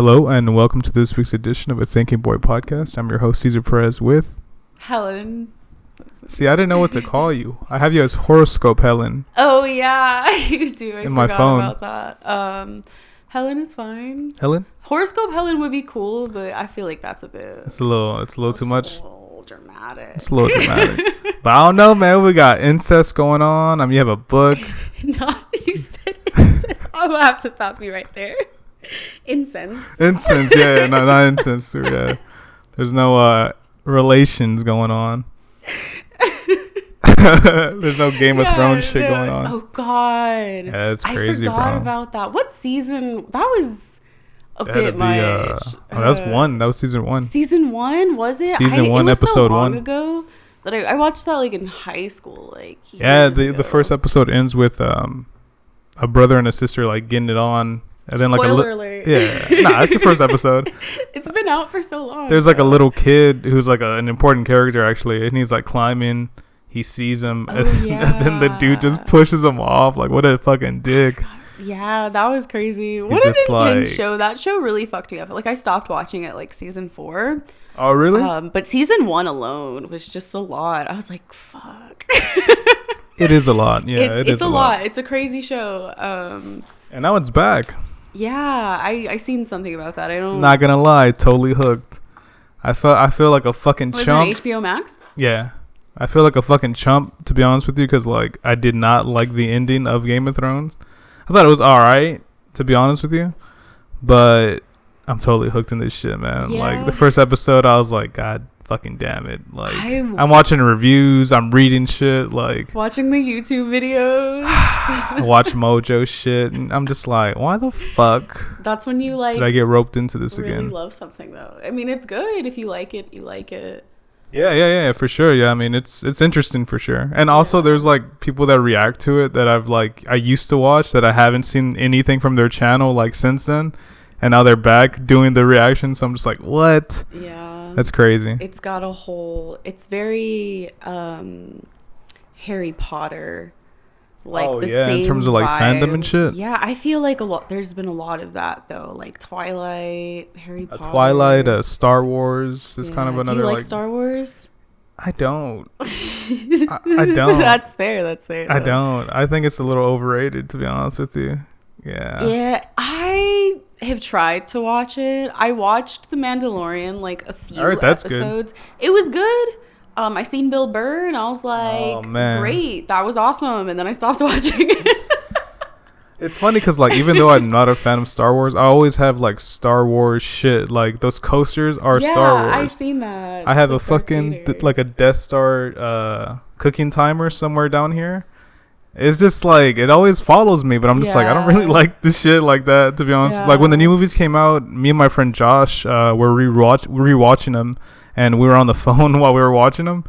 Hello and welcome to this week's edition of a Thinking Boy podcast. I'm your host, Cesar Perez, with Helen. See, I didn't know what to call you. I have you as Horoscope Helen. Oh, yeah, you do. I in my forgot phone. about that. Helen is fine. Helen? Horoscope Helen would be cool, but I feel like that's a bit... It's a little too much. A little dramatic. It's a little dramatic. But I don't know, man. We got incest going on. I mean, you have a book. You said incest. I'm going to have to stop you right there. Incense, yeah. No, not incense. Yeah. There's no relations going on. There's no Game of Thrones shit going on. Oh God, yeah, it's crazy. I forgot bro. about that. What season? That was a bit much. That's one. That was season 1. Season 1 was it? Season 1, it was episode so long 1. ago that I watched that like in high school. Like the first episode ends with a brother and a sister like getting it on. And then Spoiler alert. Yeah. Nah, that's the first episode. It's been out for so long. There's like a little kid who's like an important character actually, and he's like climbing. He sees him, and then the dude just pushes him off. Like, what a fucking dick. Yeah, that was crazy. What an intense show. That show really fucked me up. Like, I stopped watching it like season 4. Oh, really? But season 1 alone was just a lot. I was like, fuck. It is a lot. Yeah, it's a lot. It's a crazy show. And now it's back. Yeah, I seen something about that. I don't. Not gonna lie, totally hooked. I feel like a fucking chump. Was it HBO Max? Yeah, I feel like a fucking chump, to be honest with you, because like I did not like the ending of Game of Thrones. I thought it was alright, to be honest with you, but I'm totally hooked in this shit, man. Yeah. Like the first episode, I was like, God fucking damn it! Like I'm watching reviews, I'm reading shit, like watching the YouTube videos. I watch Mojo shit, and I'm just like, why the fuck? That's when you like. Did I get roped into this really again? Love something though. I mean, it's good if you like it. You like it. Yeah, for sure. Yeah, I mean, it's interesting for sure. And also, there's like people that react to it that I used to watch that I haven't seen anything from their channel like since then, and now they're back doing the reaction. So I'm just like, what? Yeah, that's crazy. It's got a whole. It's very Harry Potter. Like same in terms of like fandom and shit. Yeah, I feel like there's been a lot of that though, like Twilight, Harry Potter. Twilight, Star Wars is kind of another. Do you like Star Wars? I don't. I don't. That's fair. Though. I don't. I think it's a little overrated, to be honest with you. Yeah. Yeah, I have tried to watch it. I watched The Mandalorian like a few episodes. Good. It was good. I seen Bill Burr and I was like, oh, man. Great, that was awesome. And then I stopped watching it. It's funny because like even though I'm not a fan of Star Wars, I always have like Star Wars shit. Like those coasters are Star Wars. I've seen that. I have a fucking like a Death Star cooking timer somewhere down here. It's just like it always follows me, but I'm just like I don't really like this shit like that, to be honest. Yeah. Like when the new movies came out, me and my friend Josh were rewatching them. And we were on the phone while we were watching them,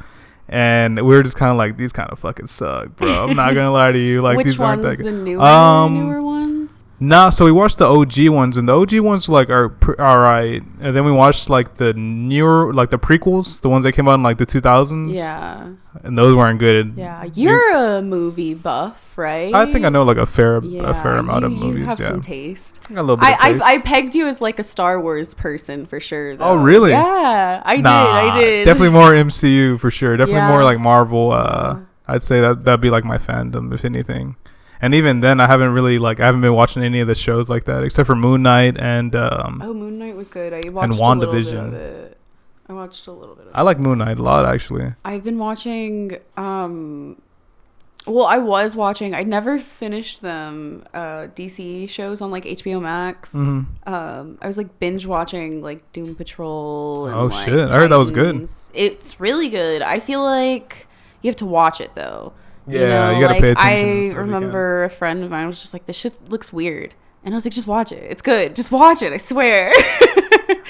and we were just kind of like, these kind of fucking suck, bro. I'm not gonna lie to you. Like, these aren't that good. Which ones? The newer ones? Nah, so we watched the OG ones, and the OG ones like are alright. And then we watched like the newer, like the prequels, the ones that came out in like the 2000s. Yeah. And those weren't good. Yeah, you're a movie buff, right? I think I know like a fair amount of movies. You have some taste. I got a little bit of taste. I pegged you as like a Star Wars person for sure, though. Oh, really? Yeah, I did. Definitely more MCU for sure. Definitely more like Marvel. I'd say that'd be like my fandom, if anything. And even then, I haven't been watching any of the shows like that except for Moon Knight and Moon Knight was good. I watched and WandaVision. I watched a little bit of it. I like Moon Knight a lot, actually. I've been watching I never finished them DC shows on like HBO Max. Mm-hmm. I was like binge watching like Doom Patrol and, shit, Titans. I heard that was good. It's really good. I feel like you have to watch it though. Yeah, you gotta pay attention. I remember a friend of mine was just like, this shit looks weird, and I was like, just watch it, it's good, just watch it, I swear.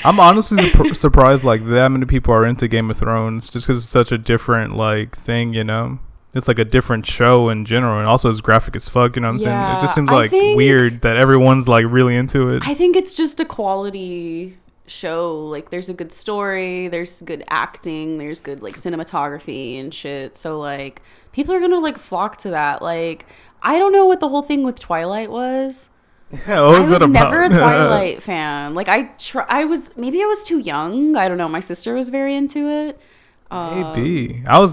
I'm honestly surprised like that many people are into Game of Thrones, just because it's such a different like thing, you know. It's like a different show in general, and also it's graphic as fuck, you know what I'm saying? It just seems like weird that everyone's like really into it. I think it's just a quality show. Like there's a good story, there's good acting, there's good like cinematography and shit, so like people are gonna like flock to that. Like I don't know what the whole thing with Twilight was. Yeah, what was I it was about? never a Twilight fan. Like I was maybe I was too young. I don't know. My sister was very into it. Maybe I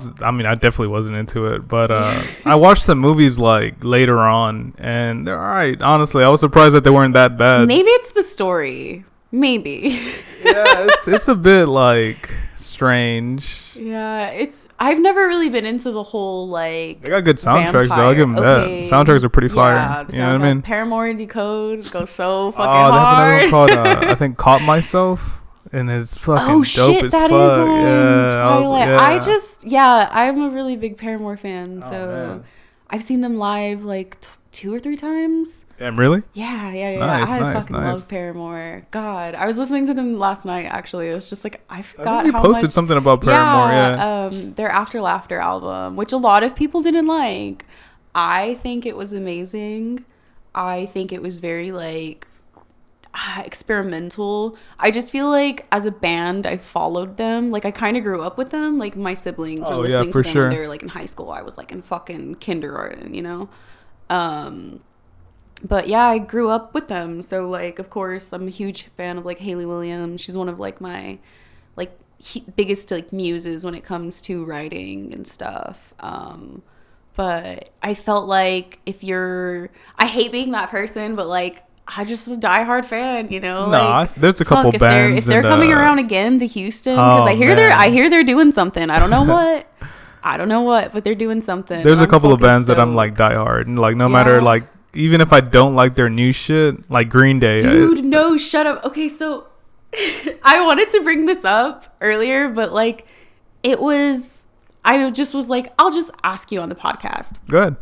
definitely wasn't into it, but I watched the movies like later on, and they're all right. Honestly, I was surprised that they weren't that bad. Maybe it's the story. Maybe. Yeah, it's a bit like strange. Yeah, I've never really been into the whole like. They got good soundtracks though. I'll give them that. Soundtracks are pretty fire. Yeah, you know what I mean? Paramore Decode go so fucking hard. They have another one called I think Caught Myself. And it's fucking dope as fuck. Yeah, I'm a really big Paramore fan. So I've seen them live like 2 or 3 times. Damn, really? Yeah. Nice, I fucking love Paramore. God, I was listening to them last night. Actually, it was just like I forgot. You posted something about Paramore. Yeah. Their After Laughter album, which a lot of people didn't like. I think it was amazing. I think it was very like experimental. I just feel like as a band I followed them. Like I kind of grew up with them. Like my siblings were listening to them when they were like in high school. I was like in fucking kindergarten, you know. But yeah, I grew up with them. So like of course I'm a huge fan of like Hayley Williams. She's one of like my like biggest like muses when it comes to writing and stuff. But I felt like I hate being that person, but like I'm just a diehard fan, you know. No, like, there's a couple bands. If they're coming around again to Houston, because I hear they're doing something. I don't know what, but they're doing something. There's a couple of bands that I'm like diehard, and like no matter like even if I don't like their new shit, like Green Day. Dude, no, shut up. Okay, so I wanted to bring this up earlier, but like I just was like, I'll just ask you on the podcast. Good.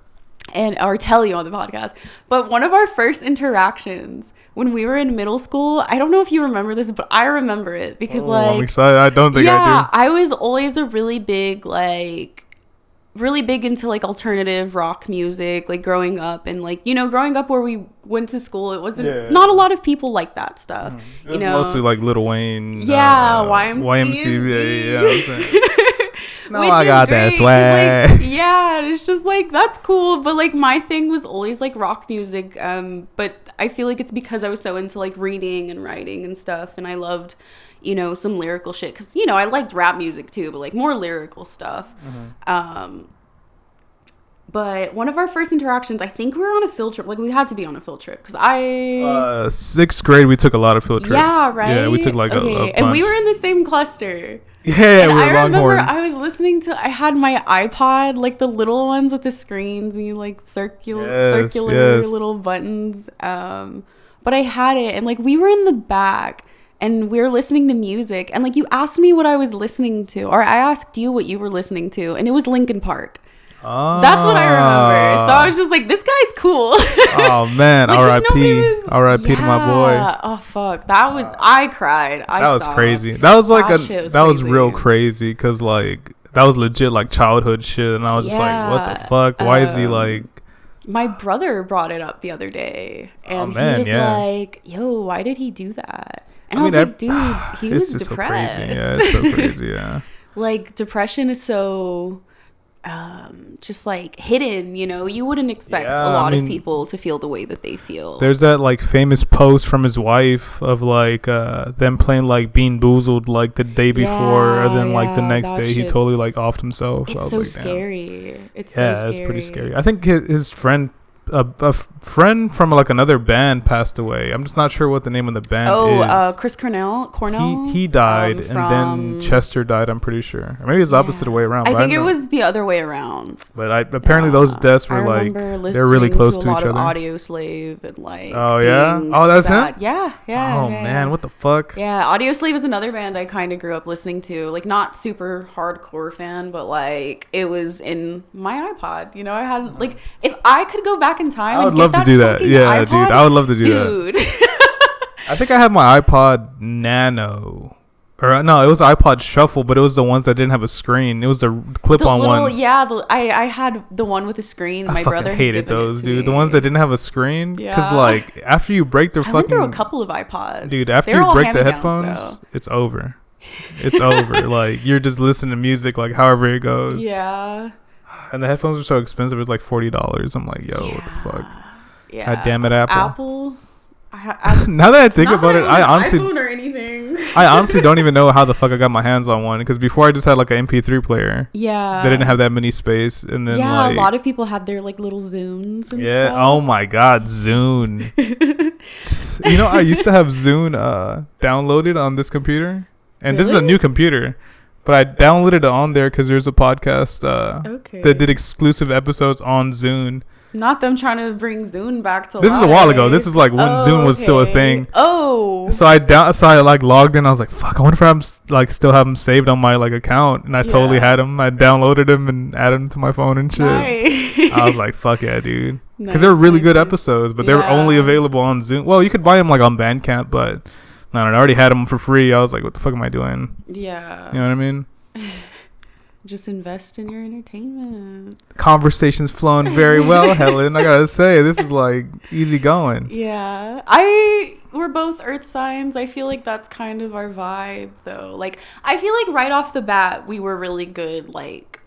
Or tell you on the podcast. But one of our first interactions when we were in middle school, I don't know if you remember this, but I remember it because I'm excited. I don't think I do. I was always a really big into like alternative rock music, like growing up, and like, you know, growing up where we went to school, it wasn't not a lot of people like that stuff. It was mostly like Lil Wayne, YMCA. Yeah, I'm saying. No, which I got that swag. Like, yeah, it's just like that's cool, but like my thing was always like rock music. But I feel like it's because I was so into like reading and writing and stuff, and I loved, you know, some lyrical shit because, you know, I liked rap music too, but like more lyrical stuff. But one of our first interactions, I think we were on a field trip. Like we had to be on a field trip because 6th grade we took a lot of field trips. Yeah, right. Yeah, we took like a bunch. And we were in the same cluster. Yeah, we were Longhorns. Remember I was listening to, I had my iPod, like the little ones with the screens and you like circular little buttons. But I had it and like we were in the back and we were listening to music and like you asked me what I was listening to, or I asked you what you were listening to, and it was Linkin Park. That's what I remember. So I was just like, this guy's cool. Oh man, like, R.I.P. to my boy. Oh fuck, I cried. That was crazy. That was like that was real crazy because like that was legit like childhood shit, and I was just like, what the fuck? Why is he like? My brother brought it up the other day, and he was like, "Yo, why did he do that?" And I was like, "Dude, he was depressed." So crazy. Yeah, it's so crazy. Yeah, like depression is so. Just like hidden, you know, you wouldn't expect a lot of people to feel the way that they feel. There's that like famous post from his wife of like them playing like Bean Boozled like the day before, and then like the next day he totally like offed himself. It's so scary. It's pretty scary. I think his friend a friend from like another band passed away. I'm just not sure what the name of the band is. Chris Cornell. He died, and then Chester died. I'm pretty sure. Or maybe it's the opposite way around. I think it was the other way around. But apparently those deaths were like they're really close to each other. Audio Slave and like. Oh yeah. Oh, that's him. Yeah. Oh man, what the fuck? Yeah, Audio Slave is another band I kind of grew up listening to. Like not super hardcore fan, but like it was in my iPod. You know, I had like if I could go back in time, I would love to do that. Yeah, iPod, dude, I would love to do that. I think I had my iPod Nano. Or no, it was iPod Shuffle, but it was the ones that didn't have a screen. It was the clip-on ones. Yeah, I had the one with the screen. My brother hated those, dude. The ones that didn't have a screen. Yeah. Because like after you break their I went through a couple of iPods. Dude, after you break the headphones, it's over. It's over. Like you're just listening to music like however it goes. Yeah. And the headphones are so expensive. It's like $40. I'm like, yo, what the fuck? Yeah. God damn it, Apple. Now that I think about it, I honestly iPhone or anything. I honestly don't even know how the fuck I got my hands on one, because before I just had like an MP3 player. Yeah. They didn't have that many space, and then a lot of people had their like little Zunes and stuff. Yeah. Oh my God, Zune. I used to have Zune downloaded on this computer, and This is a new computer. But I downloaded it on there because there's a podcast that did exclusive episodes on Zune. Not them trying to bring Zune back to life. This is a while ago. This is like when Zune was still a thing. Oh. So I like logged in. I was like, fuck, I wonder if I'm like still have them saved on my like account. And I totally had them. I downloaded them and added them to my phone and shit. Nice. I was like, fuck yeah, dude. Because they were really good episodes, but they were only available on Zune. Well, you could buy them like on Bandcamp, but I already had them for free. I was like, what the fuck am I doing? Yeah. You know what I mean? Just invest in your entertainment. Conversation's flowing very well, Helen. I gotta say, this is like easy going. Yeah. We're both earth signs. I feel like that's kind of our vibe, though. Like, I feel like right off the bat, we were really good, like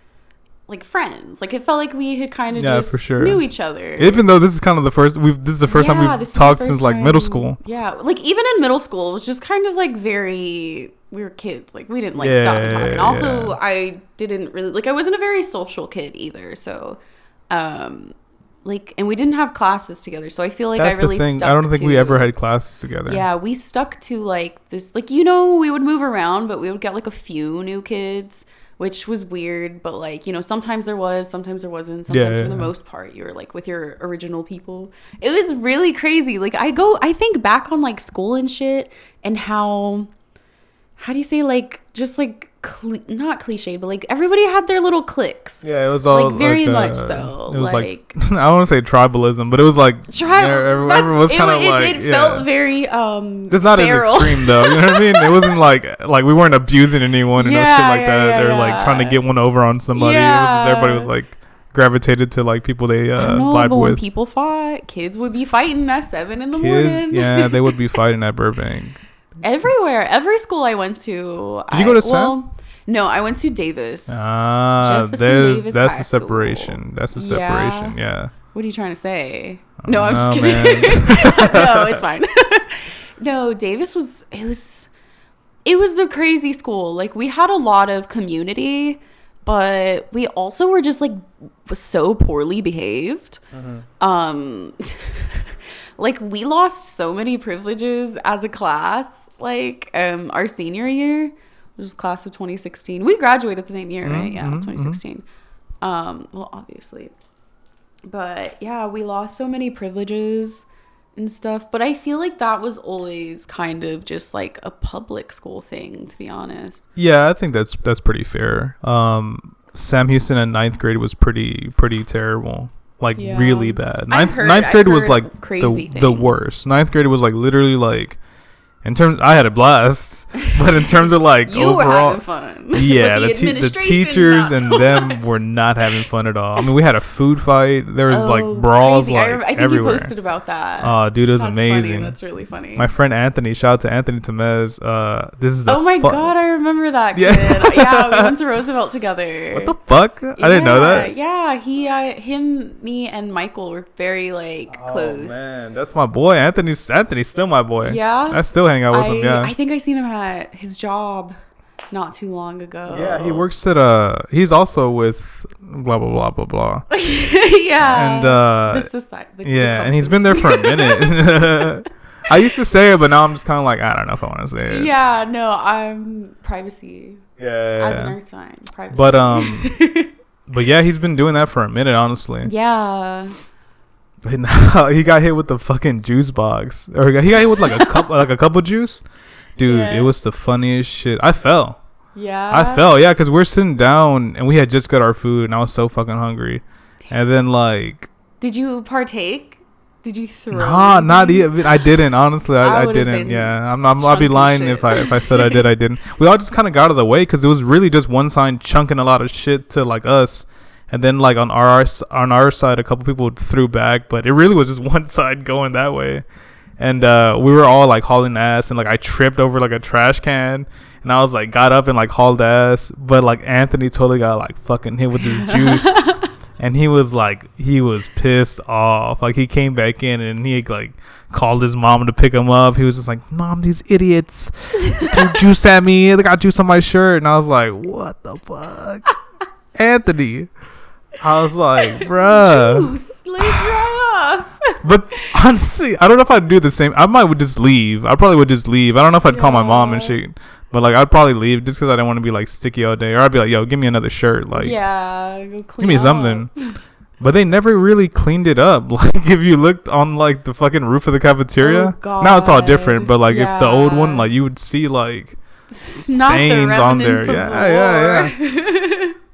friends. Like, it felt like we had kind of just for sure knew each other. Even though this is kind of the first this is the first time we've talked since like middle school. Yeah, like even in middle school, it was just kind of like we were kids. Like, we didn't like stop talking. Also, I didn't really like, I wasn't a very social kid either. So, and we didn't have classes together. So I feel like that's I really the thing. stuck I don't think we ever had classes together. Yeah, we stuck to like this, like, we would move around, but we would get like a few new kids, which was weird, but like, sometimes there was, sometimes there wasn't. Sometimes for the most part, you were like with your original people. It was really crazy. Like, I think back on like school and shit, and how do you say, like, just like not cliched, but like everybody had their little cliques. Yeah, it was all like very much so. It was like I don't want to say tribalism, but it was like everyone was kind of like it felt very just not feral. As extreme though. You know what I mean? It wasn't like we weren't abusing anyone and no shit like that. Or like trying to get one over on somebody. It was just everybody was like gravitated to like people they vibe but with. When people fought, kids would be fighting at 7 a.m. Yeah, they would be fighting at Burbank. Everywhere, every school I went to. Did you go to Sam? No, I went to Davis. That's the separation. That's the separation. Yeah. What are you trying to say? No, I'm just kidding. No, it's fine. No, Davis was. It was a crazy school. Like, we had a lot of community, but we also were just like so poorly behaved. Like, we lost so many privileges as a class. Like, our senior year, which was class of 2016. We graduated the same year, right? Yeah, 2016. Well, obviously. But yeah, we lost so many privileges and stuff. But I feel like that was always kind of just like a public school thing, to be honest. Yeah, I think that's pretty fair. Sam Houston in 9th grade was pretty terrible. Like, really bad. Ninth grade was like the worst. 9th grade was like literally like, in terms, I had a blast, but in terms of like you overall, were having fun. Yeah, the teachers and them were not having fun at all. I mean, we had a food fight. There was like brawls crazy. Like I think everywhere. You posted about that. Oh, dude, it was amazing. Funny. That's really funny. My friend Anthony, shout out to Anthony Temez. This is oh my god, I remember that kid. Yeah, we went to Roosevelt together. What the fuck? I didn't know that. Yeah, him, me, and Michael were very like close. Oh man, that's my boy. Anthony's still my boy. Yeah, I still hang out with him. Yeah, I think I seen him at his job not too long ago. Yeah, he works at he's also with blah blah blah blah blah. Yeah, and and he's been there for a minute. I used to say it, but now I'm just kind of like, I don't know if I want to say it. Yeah, no, I'm privacy. Yeah, as an earth sign, privacy. But yeah, he's been doing that for a minute, honestly. Yeah. But now he got hit with the fucking juice box, or he got hit with like a cup, like a cup of juice. Dude, it was the funniest shit. I fell. Yeah. Yeah, because we're sitting down and we had just got our food and I was so fucking hungry. Damn. And then like, did you partake? Did you throw? Nah, not even. I didn't. Honestly, I didn't. Yeah, I'll be lying if I said I did. I didn't. We all just kind of got out of the way because it was really just one side chunking a lot of shit to like us, and then like on our side, a couple people threw back, but it really was just one side going that way, and we were all like hauling ass, and like I tripped over like a trash can, and I was like got up and like hauled ass, but like Anthony totally got like fucking hit with his juice. And he was pissed off. Like, he came back in and he like called his mom to pick him up. He was just like, "Mom, these idiots threw juice at me. They got juice on my shirt." And I was like, "What the fuck?" Anthony. I was like, bruh. Juice, like, dry off. But honestly, I don't know if I'd do the same. I would just leave. I probably would just leave. I don't know if I'd call my mom and shit. But like, I'd probably leave just because I didn't want to be like sticky all day. Or I'd be like, "Yo, give me another shirt." Like, yeah, go clean give me something. But they never really cleaned it up. Like, if you looked on like the fucking roof of the cafeteria, now it's all different. But like, if the old one, like, you would see like stains on there. Yeah.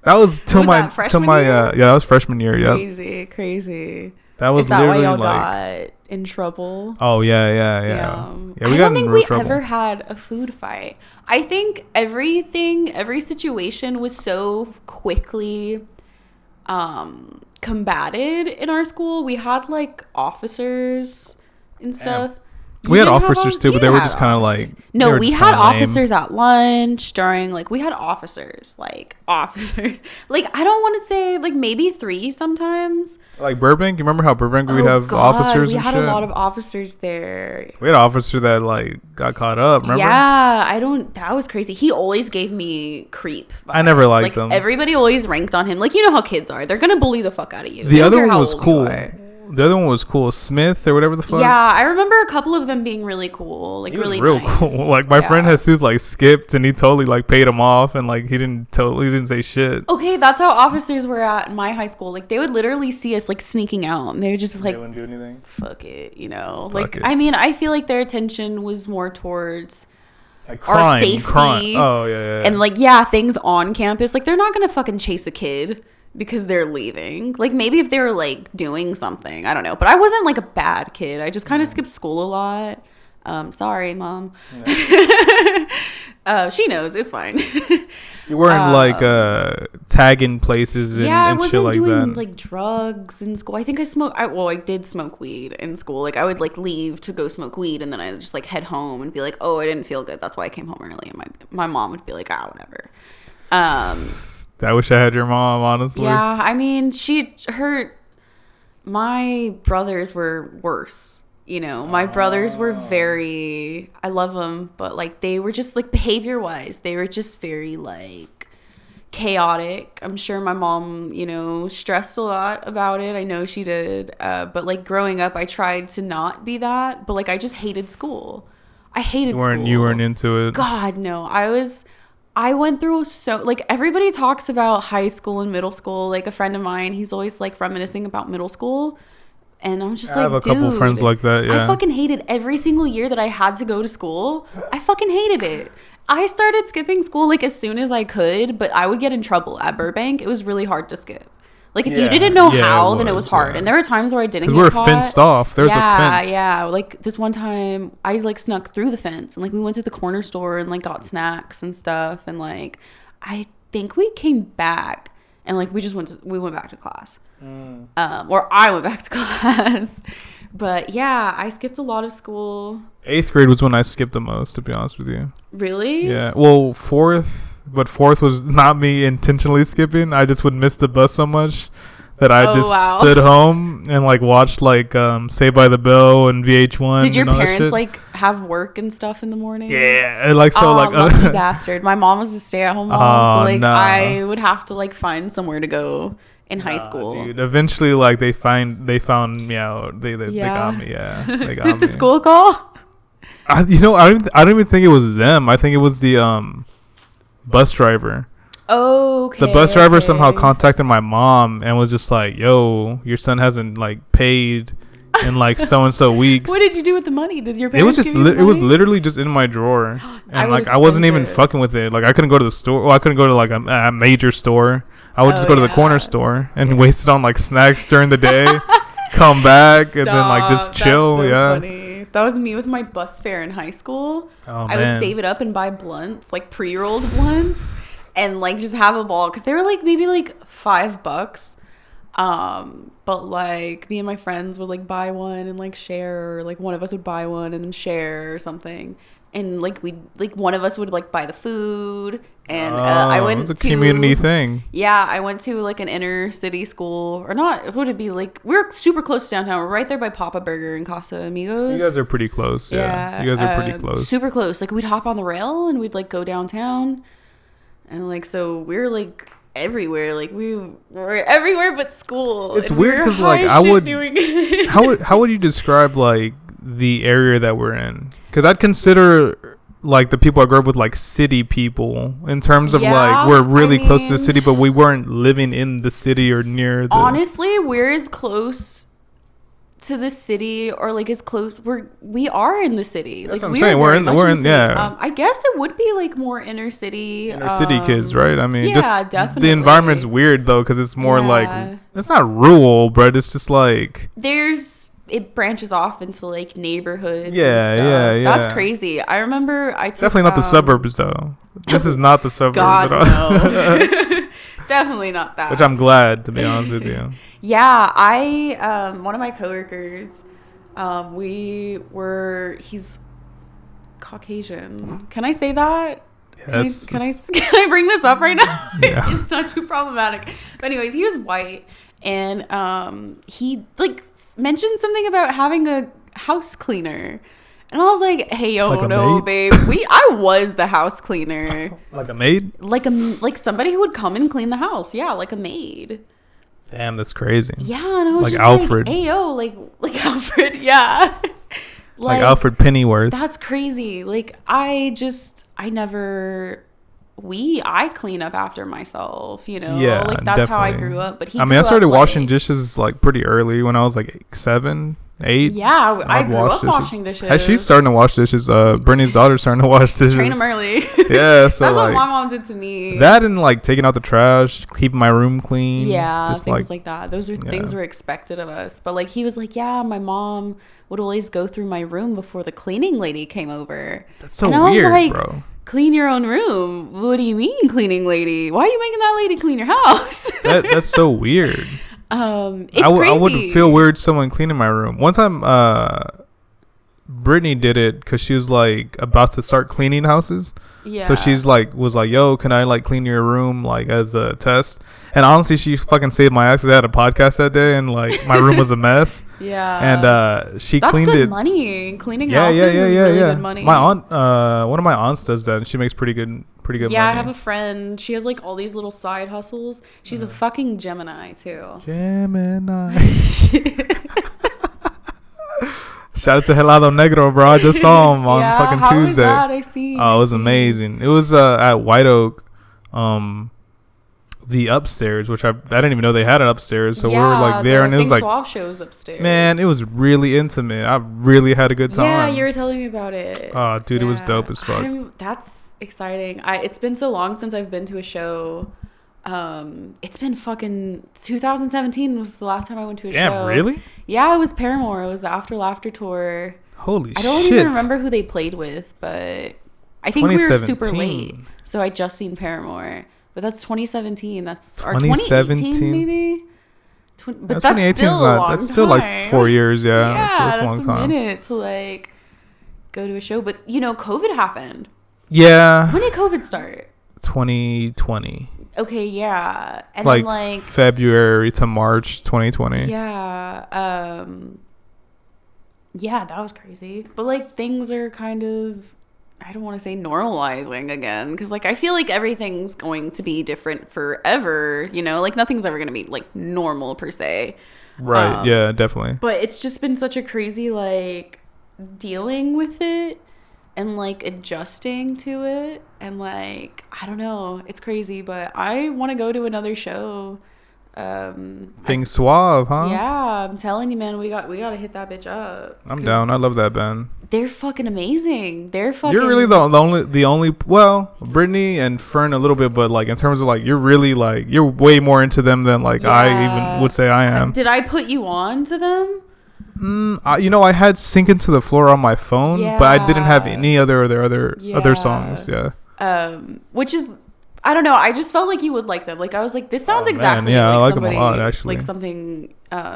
That was that was freshman year. Yeah. Crazy. That was that literally why y'all like got in trouble. Oh yeah. I don't think we ever had a food fight. I think every situation was so quickly combated in our school. We had like officers and stuff. We had officers too, but they were just kind of like... No, we had officers at lunch during, like, we had officers. Like, I don't want to say, like, maybe 3 sometimes. Like Burbank? You remember how Burbank we have officers and shit? We had a lot of officers there. We had an officer that, like, got caught up, remember? Yeah, that was crazy. He always gave me creep vibes. I never liked them. Everybody always ranked on him. Like, you know how kids are. They're going to bully the fuck out of you. The other one was cool. The other one was cool. Smith or whatever the fuck. Yeah, I remember a couple of them being really cool. Like, really real nice. Cool. Like, my friend Jesus, like, skipped and he totally, like, paid him off and, like, he didn't say shit. Okay, that's how officers were at my high school. Like, they would literally see us, like, sneaking out and they would just, like, they wouldn't do anything. Fuck it, you know? Like, I mean, I feel like their attention was more towards like crime, our safety. Oh, yeah. And, like, things on campus. Like, they're not gonna fucking chase a kid because they're leaving. Like, maybe if they were like doing something, I don't know, but I wasn't like a bad kid. I just kind of skipped school a lot. Sorry, Mom. She knows, it's fine. You weren't like tagging places and shit like that. I wasn't doing like drugs in school. I think I did smoke weed in school. Like, I would like leave to go smoke weed and then I'd just like head home and be like, "Oh, I didn't feel good, that's why I came home early." And my mom would be like, "Whatever." I wish I had your mom, honestly. Yeah, I mean, my brothers were worse. You know, my brothers were I love them, but like they were just like behavior-wise, they were just very like chaotic. I'm sure my mom, you know, stressed a lot about it. I know she did. But like growing up, I tried to not be that, but like I just hated school. I hated school. You weren't into it? God, no. I went through like, everybody talks about high school and middle school. Like, a friend of mine, he's always like reminiscing about middle school. And I'm just like, I have a couple friends like that, yeah. I fucking hated every single year that I had to go to school. I fucking hated it. I started skipping school like as soon as I could, but I would get in trouble at Burbank. It was really hard to skip. Like, if you didn't know how, then it was hard. And there were times where I didn't get caught. We were fenced off. There was a fence. Yeah. Like, this one time, I, like, snuck through the fence. And, like, we went to the corner store and, like, got snacks and stuff. And, like, I think we came back. And, like, we went back to class. Or I went back to class. But, yeah, I skipped a lot of school. 8th grade was when I skipped the most, to be honest with you. Really? Yeah. Well, 4th... But 4th was not me intentionally skipping. I just would miss the bus so much that I stood home and like watched like Saved by the Bell and VH1. Did your parents like have work and stuff in the morning? Yeah, like so like lucky bastard. My mom was a stay-at-home mom, so like I would have to like find somewhere to go in high school. Dude, eventually like they found me out. They got me. Yeah, they got Did the school call? I don't even think it was them. I think it was the bus driver. Okay. The bus driver somehow contacted my mom and was just like, "Yo, your son hasn't like paid in like so and so weeks." What did you do with the money? Did your parents It was just it was literally just in my drawer, and like I wasn't even fucking with it. Like I couldn't go to the store. Well, I couldn't go to like a major store. I would just go to the corner store and waste it on like snacks during the day. Come back and then like just chill. That's so yeah. Funny. That was me with my bus fare in high school. I would save it up and buy blunts, like pre-rolled blunts, and like just have a ball because they were like maybe like $5. But like me and my friends would like buy one and like share, or like one of us would buy one and then share or something. and like we like one of us would like buy the food, and I went to, it was a community thing. Yeah, I went to like an inner city school, or not, would it be like, we're super close to downtown, we're right there by Papa Burger and Casa Amigos. You guys are pretty close. Yeah, you guys are pretty close, super close. Like we'd hop on the rail and we'd like go downtown, and like so we're like everywhere. Like we were everywhere but school. It's weird because like I would how would you describe like the area that we're in? Because I'd consider like the people I grew up with like city people in terms of like we're really close to the city, but we weren't living in the city or near the... Honestly, we're as close to the city, or like as close, we are in the city. That's like what I'm saying. We're in yeah. I guess it would be like more inner city kids, right? I mean, yeah, definitely. The environment's weird though, because it's more like, it's not rural, but it's just like it branches off into like neighborhoods and stuff. Yeah. That's crazy. I remember I took... Definitely not the suburbs though. This is not the suburbs God, at all. No. Definitely not that. Which I'm glad, to be honest with you. Yeah, one of my coworkers, he's Caucasian. Can I say that? Yes. Can I bring this up right now? Yeah. It's not too problematic. But anyways, he was white, and he like mentioned something about having a house cleaner. And I was like, "Hey, yo, like no, babe. I was the house cleaner. Like a maid? Like somebody who would come and clean the house. Yeah, like a maid. Damn, that's crazy. Yeah, and I was like just Alfred. Like, hey, yo, like Alfred. Yeah, like Alfred Pennyworth. That's crazy. Like I clean up after myself. You know. Yeah, like that's definitely. how I grew up. But I started washing dishes like pretty early when I was like 7. 8. Yeah, I grew up washing dishes. She's starting to wash dishes. Brittany's daughter's starting to wash dishes. Train them early. Yeah, so that's like, what my mom did to me. That and like taking out the trash, keeping my room clean. Yeah, things like that. Those are things were expected of us. But like he was like, yeah, my mom would always go through my room before the cleaning lady came over. That's so weird, like, bro. Clean your own room? What do you mean, cleaning lady? Why are you making that lady clean your house? That's so weird. It's I crazy. would feel weird someone cleaning my room. One time, Brittany did it because she was like about to start cleaning houses. Yeah. So she's like, was like, yo, can I like clean your room like as a test? And honestly, she fucking saved my ass. I had a podcast that day and like my room was a mess. Yeah. And she cleaned it. That's good money. Cleaning houses is really good money. My aunt, one of my aunts does that, and she makes pretty good money. Yeah, I have a friend. She has like all these little side hustles. She's a fucking Gemini too. Gemini. Shout out to Helado Negro, bro. I just saw him on fucking Tuesday. How was that? I see. Oh, it was amazing. It was at White Oak, the upstairs, which I didn't even know they had it upstairs. So we were like there, and it was like shows upstairs. Man, it was really intimate. I really had a good time. Yeah, you were telling me about it. Oh, dude, it was dope as fuck. That's exciting. It's been so long since I've been to a show. It's been fucking 2017 was the last time I went to a show. Damn, really? Yeah, it was Paramore. It was the After Laughter tour. Holy shit. I don't even remember who they played with, but I think we were super late. So I just seen Paramore. But that's 2017. That's 2018 maybe. But that's still a long time. That's still like 4 years. Yeah, that's a long time. Minute to like go to a show. But you know, COVID happened. Yeah. When did COVID start? 2020. Okay, yeah. And like, then like February to March 2020. Yeah. Yeah, that was crazy. But like things are kind of, I don't want to say normalizing again, because like I feel like everything's going to be different forever, you know, like nothing's ever going to be like normal per se. Right. Yeah, definitely. But it's just been such a crazy like dealing with it and like adjusting to it, and like I don't know, it's crazy, but I want to go to another show. Things Suave, huh? Yeah, I'm telling you, man, we got to hit that bitch up. I'm down. I love that band. They're fucking amazing. They're fucking. You're really the only. Well, Brittany and Fern a little bit, but like in terms of like you're really like you're way more into them than like I even would say I am. Did I put you on to them? I had Sink Into the Floor on my phone, but I didn't have any other songs. Yeah. Which is, I don't know. I just felt like you would like them. Like I was like, this sounds exactly like I like somebody, them a lot, actually. Like something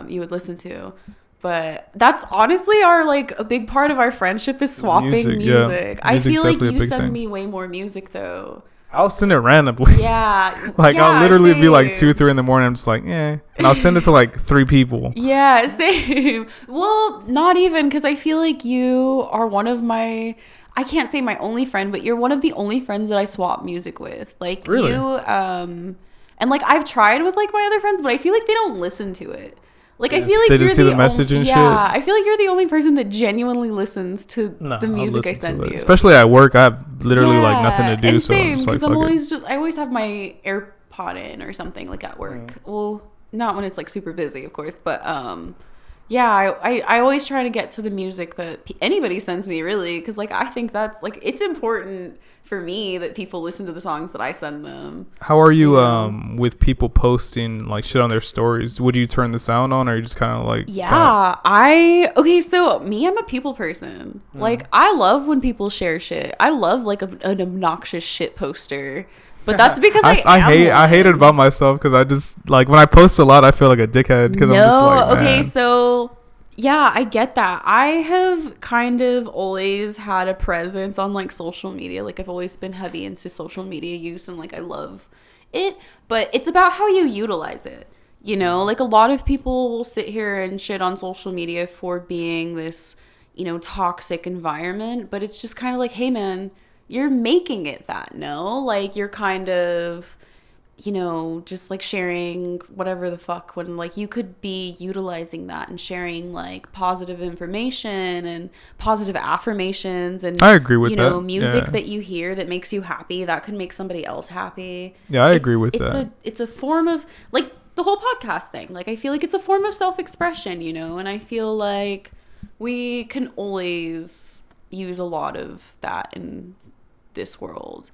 you would listen to. But that's honestly our like a big part of our friendship is swapping music. Yeah. I feel like you send me way more music though. I'll send it randomly. Yeah. Like I'll literally be like 2, 3 in the morning. I'm just like, and I'll send it to like 3 people. Yeah, same. Well, not even, because I feel like you are one of my, I can't say my only friend, but you're one of the only friends that I swap music with. Like really? You, and like I've tried with like my other friends, but I feel like they don't listen to it. Like I feel like they just see the message and shit. Yeah, I feel like you're the only person that genuinely listens to the music I send you. Especially at work, I have literally like nothing to do. And so same, I'm just like, I always have my AirPod in or something like at work. Yeah. Well, not when it's like super busy, of course, but yeah, I always try to get to the music that anybody sends me, really, because like I think that's like it's important for me that people listen to the songs that I send them. How are you with people posting like shit on their stories? Would you turn the sound on, or are you just kind of like so me, I'm a people person. Like I love when people share shit. I love like an obnoxious shit poster. But that's because I hate it about myself, because I just like when I post a lot I feel like a dickhead, because I'm just like, okay, so yeah, I get that. I have kind of always had a presence on like social media. Like I've always been heavy into social media use, and like I love it, but it's about how you utilize it. You know, like a lot of people will sit here and shit on social media for being this, you know, toxic environment, but it's just kind of like, hey man, you're making it that, no? Like you're kind of, you know, just like sharing whatever the fuck, when like you could be utilizing that and sharing like positive information and positive affirmations, and I agree with that. You know, music that you hear that makes you happy, that could make somebody else happy. Yeah, I agree with that. It's a form of like the whole podcast thing. Like I feel like it's a form of self-expression, you know, and I feel like we can always use a lot of that in this world.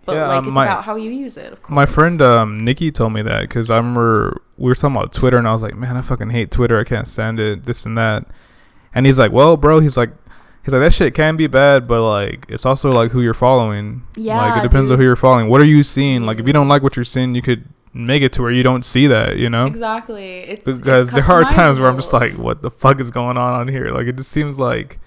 But like it's about how you use it, of course. My friend Nikki told me that, because I remember we were talking about Twitter, and I was like, man, I fucking hate Twitter. I can't stand it, this and that. And he's like, well, bro, he's like that shit can be bad, but like it's also like who you're following. Yeah, like it depends on who you're following. What are you seeing? Like if you don't like what you're seeing, you could make it to where you don't see that, you know? Exactly. Because there are times where I'm just like, what the fuck is going on here? Like it just seems like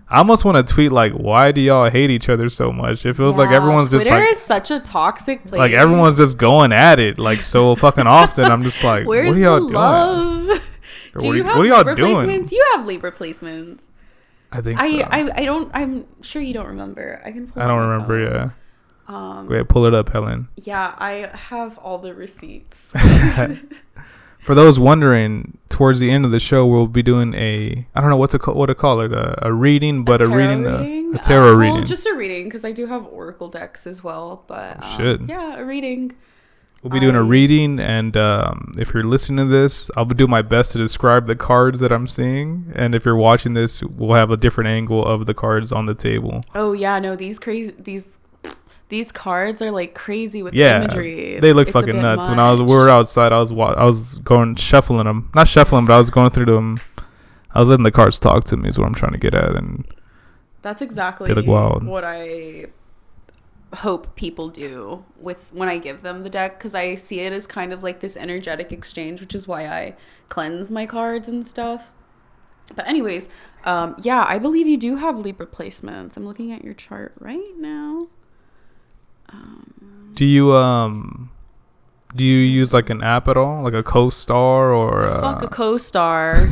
I almost want to tweet like, why do y'all hate each other so much? It feels like everyone's Twitter just like, Twitter is such a toxic place. Like everyone's just going at it like so fucking often. I'm just like, what are y'all doing? Do you have Libra placements? You have Libra placements. I think so. I don't. I'm sure you don't remember. I can. I don't remember. Yeah. Go ahead, pull it up, Helen. Yeah, I have all the receipts. For those wondering, towards the end of the show, we'll be doing I don't know what to call it, a reading, but a tarot reading. Well, just a reading, because I do have oracle decks as well. But yeah, a reading. We'll be doing a reading, and if you're listening to this, I'll do my best to describe the cards that I'm seeing. And if you're watching this, we'll have a different angle of the cards on the table. Oh yeah, no, these cards are like crazy with imagery. They look fucking nuts. When we were outside, I was going shuffling them, not shuffling, but I was going through them. I was letting the cards talk to me. Is what I'm trying to get at, and that's exactly they look wild. What I hope people do with when I give them the deck, because I see it as kind of like this energetic exchange, which is why I cleanse my cards and stuff. But anyways, yeah, I believe you do have Libra placements. I'm looking at your chart right now. Do you use like an app at all, like a co-star or fuck a co-star?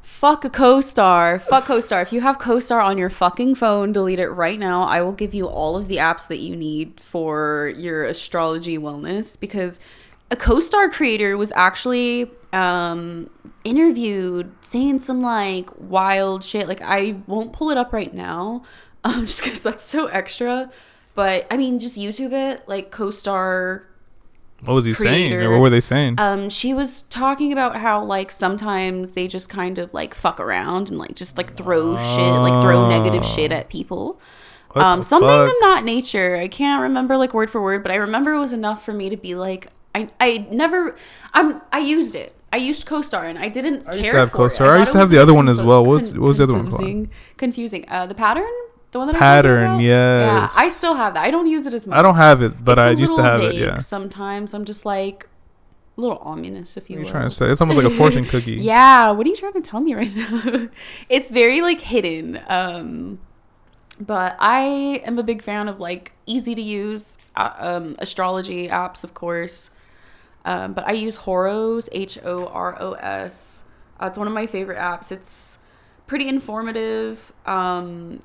Fuck a co-star. Fuck co-star. If you have co-star on your fucking phone, delete it right now. I will give you all of the apps that you need for your astrology wellness, because a co-star creator was actually interviewed saying some like wild shit. Like I won't pull it up right now, just because that's so extra. But I mean, just YouTube it, like co-star. What was he saying? Or what were they saying? She was talking about how like sometimes they just kind of like fuck around and like just like throw negative shit at people. Something in that nature. I can't remember like word for word, but I remember it was enough for me to be like, I used it. I used co-star and I didn't care for it. I used to have co-star. I used to have the other one as well. What was the other one called? Confusing. The pattern. The one that Pattern, yes. Yeah, I still have that. I don't use it as much. I don't have it, but I used to have it, yeah. Sometimes I'm just like, A little ominous, if you will. What are you trying to say? It's almost like a fortune cookie. Yeah, what are you trying to tell me right now? It's very like hidden. But I am a big fan of like easy to use astrology apps, of course. But I use Horos, Horos. It's one of my favorite apps. It's pretty informative. I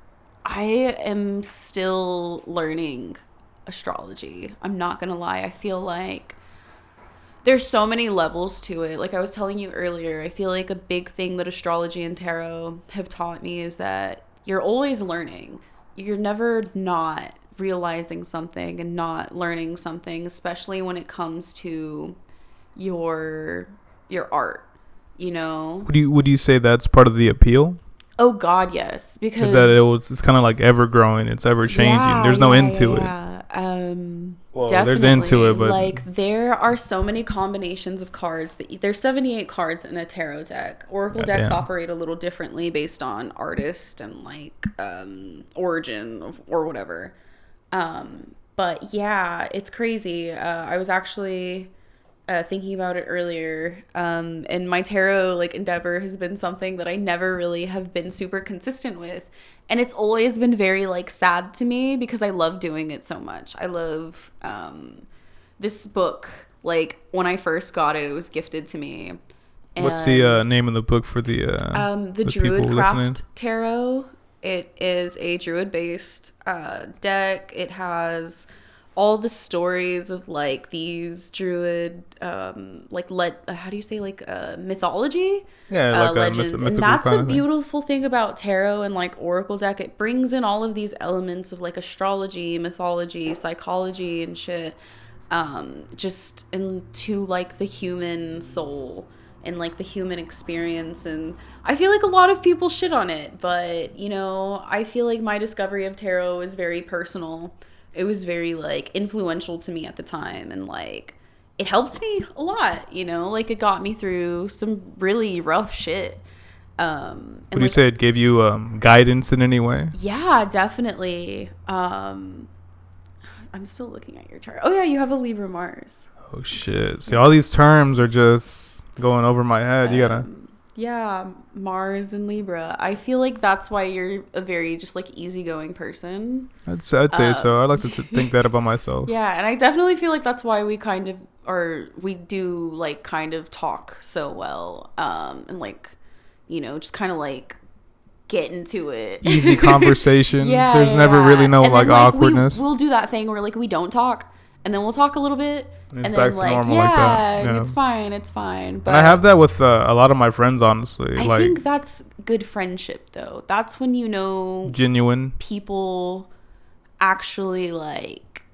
am still learning astrology. I'm not gonna lie. I feel like there's so many levels to it. Like I was telling you earlier, I feel like a big thing that astrology and tarot have taught me is that you're always learning. You're never not realizing something and not learning something, especially when it comes to your art, you know? Would you say that's part of the appeal? Oh God, yes, because it's kind of like ever growing, it's ever changing. There's no end to it. Well, definitely. There's into it, but like there are so many combinations of cards there's 78 cards in a tarot deck. Oracle decks operate a little differently based on artist and like origin or whatever. But yeah, it's crazy. I was actually thinking about it earlier, and my tarot like endeavor has been something that I never really have been super consistent with, and it's always been very like sad to me because I love doing it so much. I love this book. Like when I first got it, it was gifted to me. And what's the name of the book for the Druid Craft Tarot? It is a Druid based deck. It has all the stories of like these Druid how do you say, like mythology, like legends. And that's the beautiful thing about tarot and like oracle deck. It brings in all of these elements of like astrology, mythology, psychology and shit, just into like the human soul and like the human experience. And I feel like a lot of people shit on it, but you know, I feel like my discovery of tarot is very personal. It was very like influential to me at the time, and like it helped me a lot, you know, like it got me through some really rough shit. Would you say it gave you guidance in any way? Yeah, definitely. I'm still looking at your chart. Oh yeah, you have a Libra Mars. Oh shit. See, all these terms are just going over my head. You gotta yeah, Mars and Libra. I feel like that's why you're a very just like easygoing person. I'd say so. I like to think that about myself. Yeah, and I definitely feel like that's why we do like kind of talk so well, and like, you know, just kind of like get into it. Easy conversations. There's never really no like awkwardness. We'll do that thing where like we don't talk, and then we'll talk a little bit. And then like normal, like that. Yeah, it's fine. But and I have that with a lot of my friends, honestly. I think that's good friendship, though. That's when you know genuine people actually like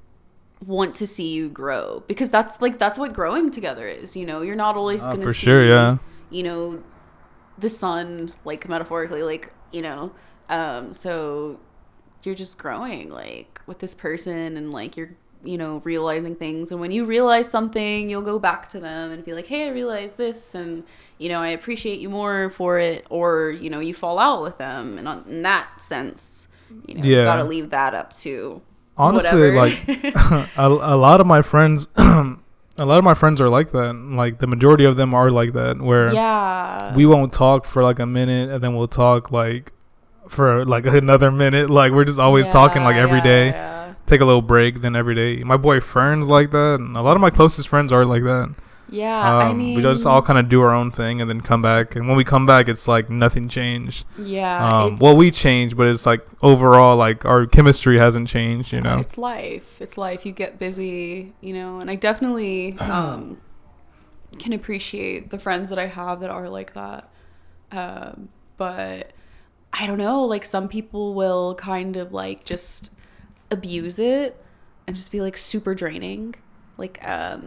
want to see you grow, because that's what growing together is. You know, you're not always gonna see, you know, the sun, like metaphorically, like, you know, so you're just growing like with this person, and like you're, you know, realizing things. And when you realize something, you'll go back to them and be like, hey, I realized this, and you know, I appreciate you more for it. Or, you know, you fall out with them, and in that sense, you know, you gotta leave that up to honestly whatever. Like a lot of my friends are like that. Like the majority of them are like that, where we won't talk for like a minute, and then we'll talk like for like another minute. Like we're just always talking like every day. Take a little break, then every day. My boy Fern's like that, and a lot of my closest friends are like that. Yeah, I mean, we just all kind of do our own thing and then come back. And when we come back, it's like nothing changed. Yeah. Well, we changed, but it's like overall, like our chemistry hasn't changed. You know, it's life. It's life. You get busy, you know. And I definitely can appreciate the friends that I have that are like that. But I don't know. Like some people will kind of like just abuse it and just be like super draining. Like I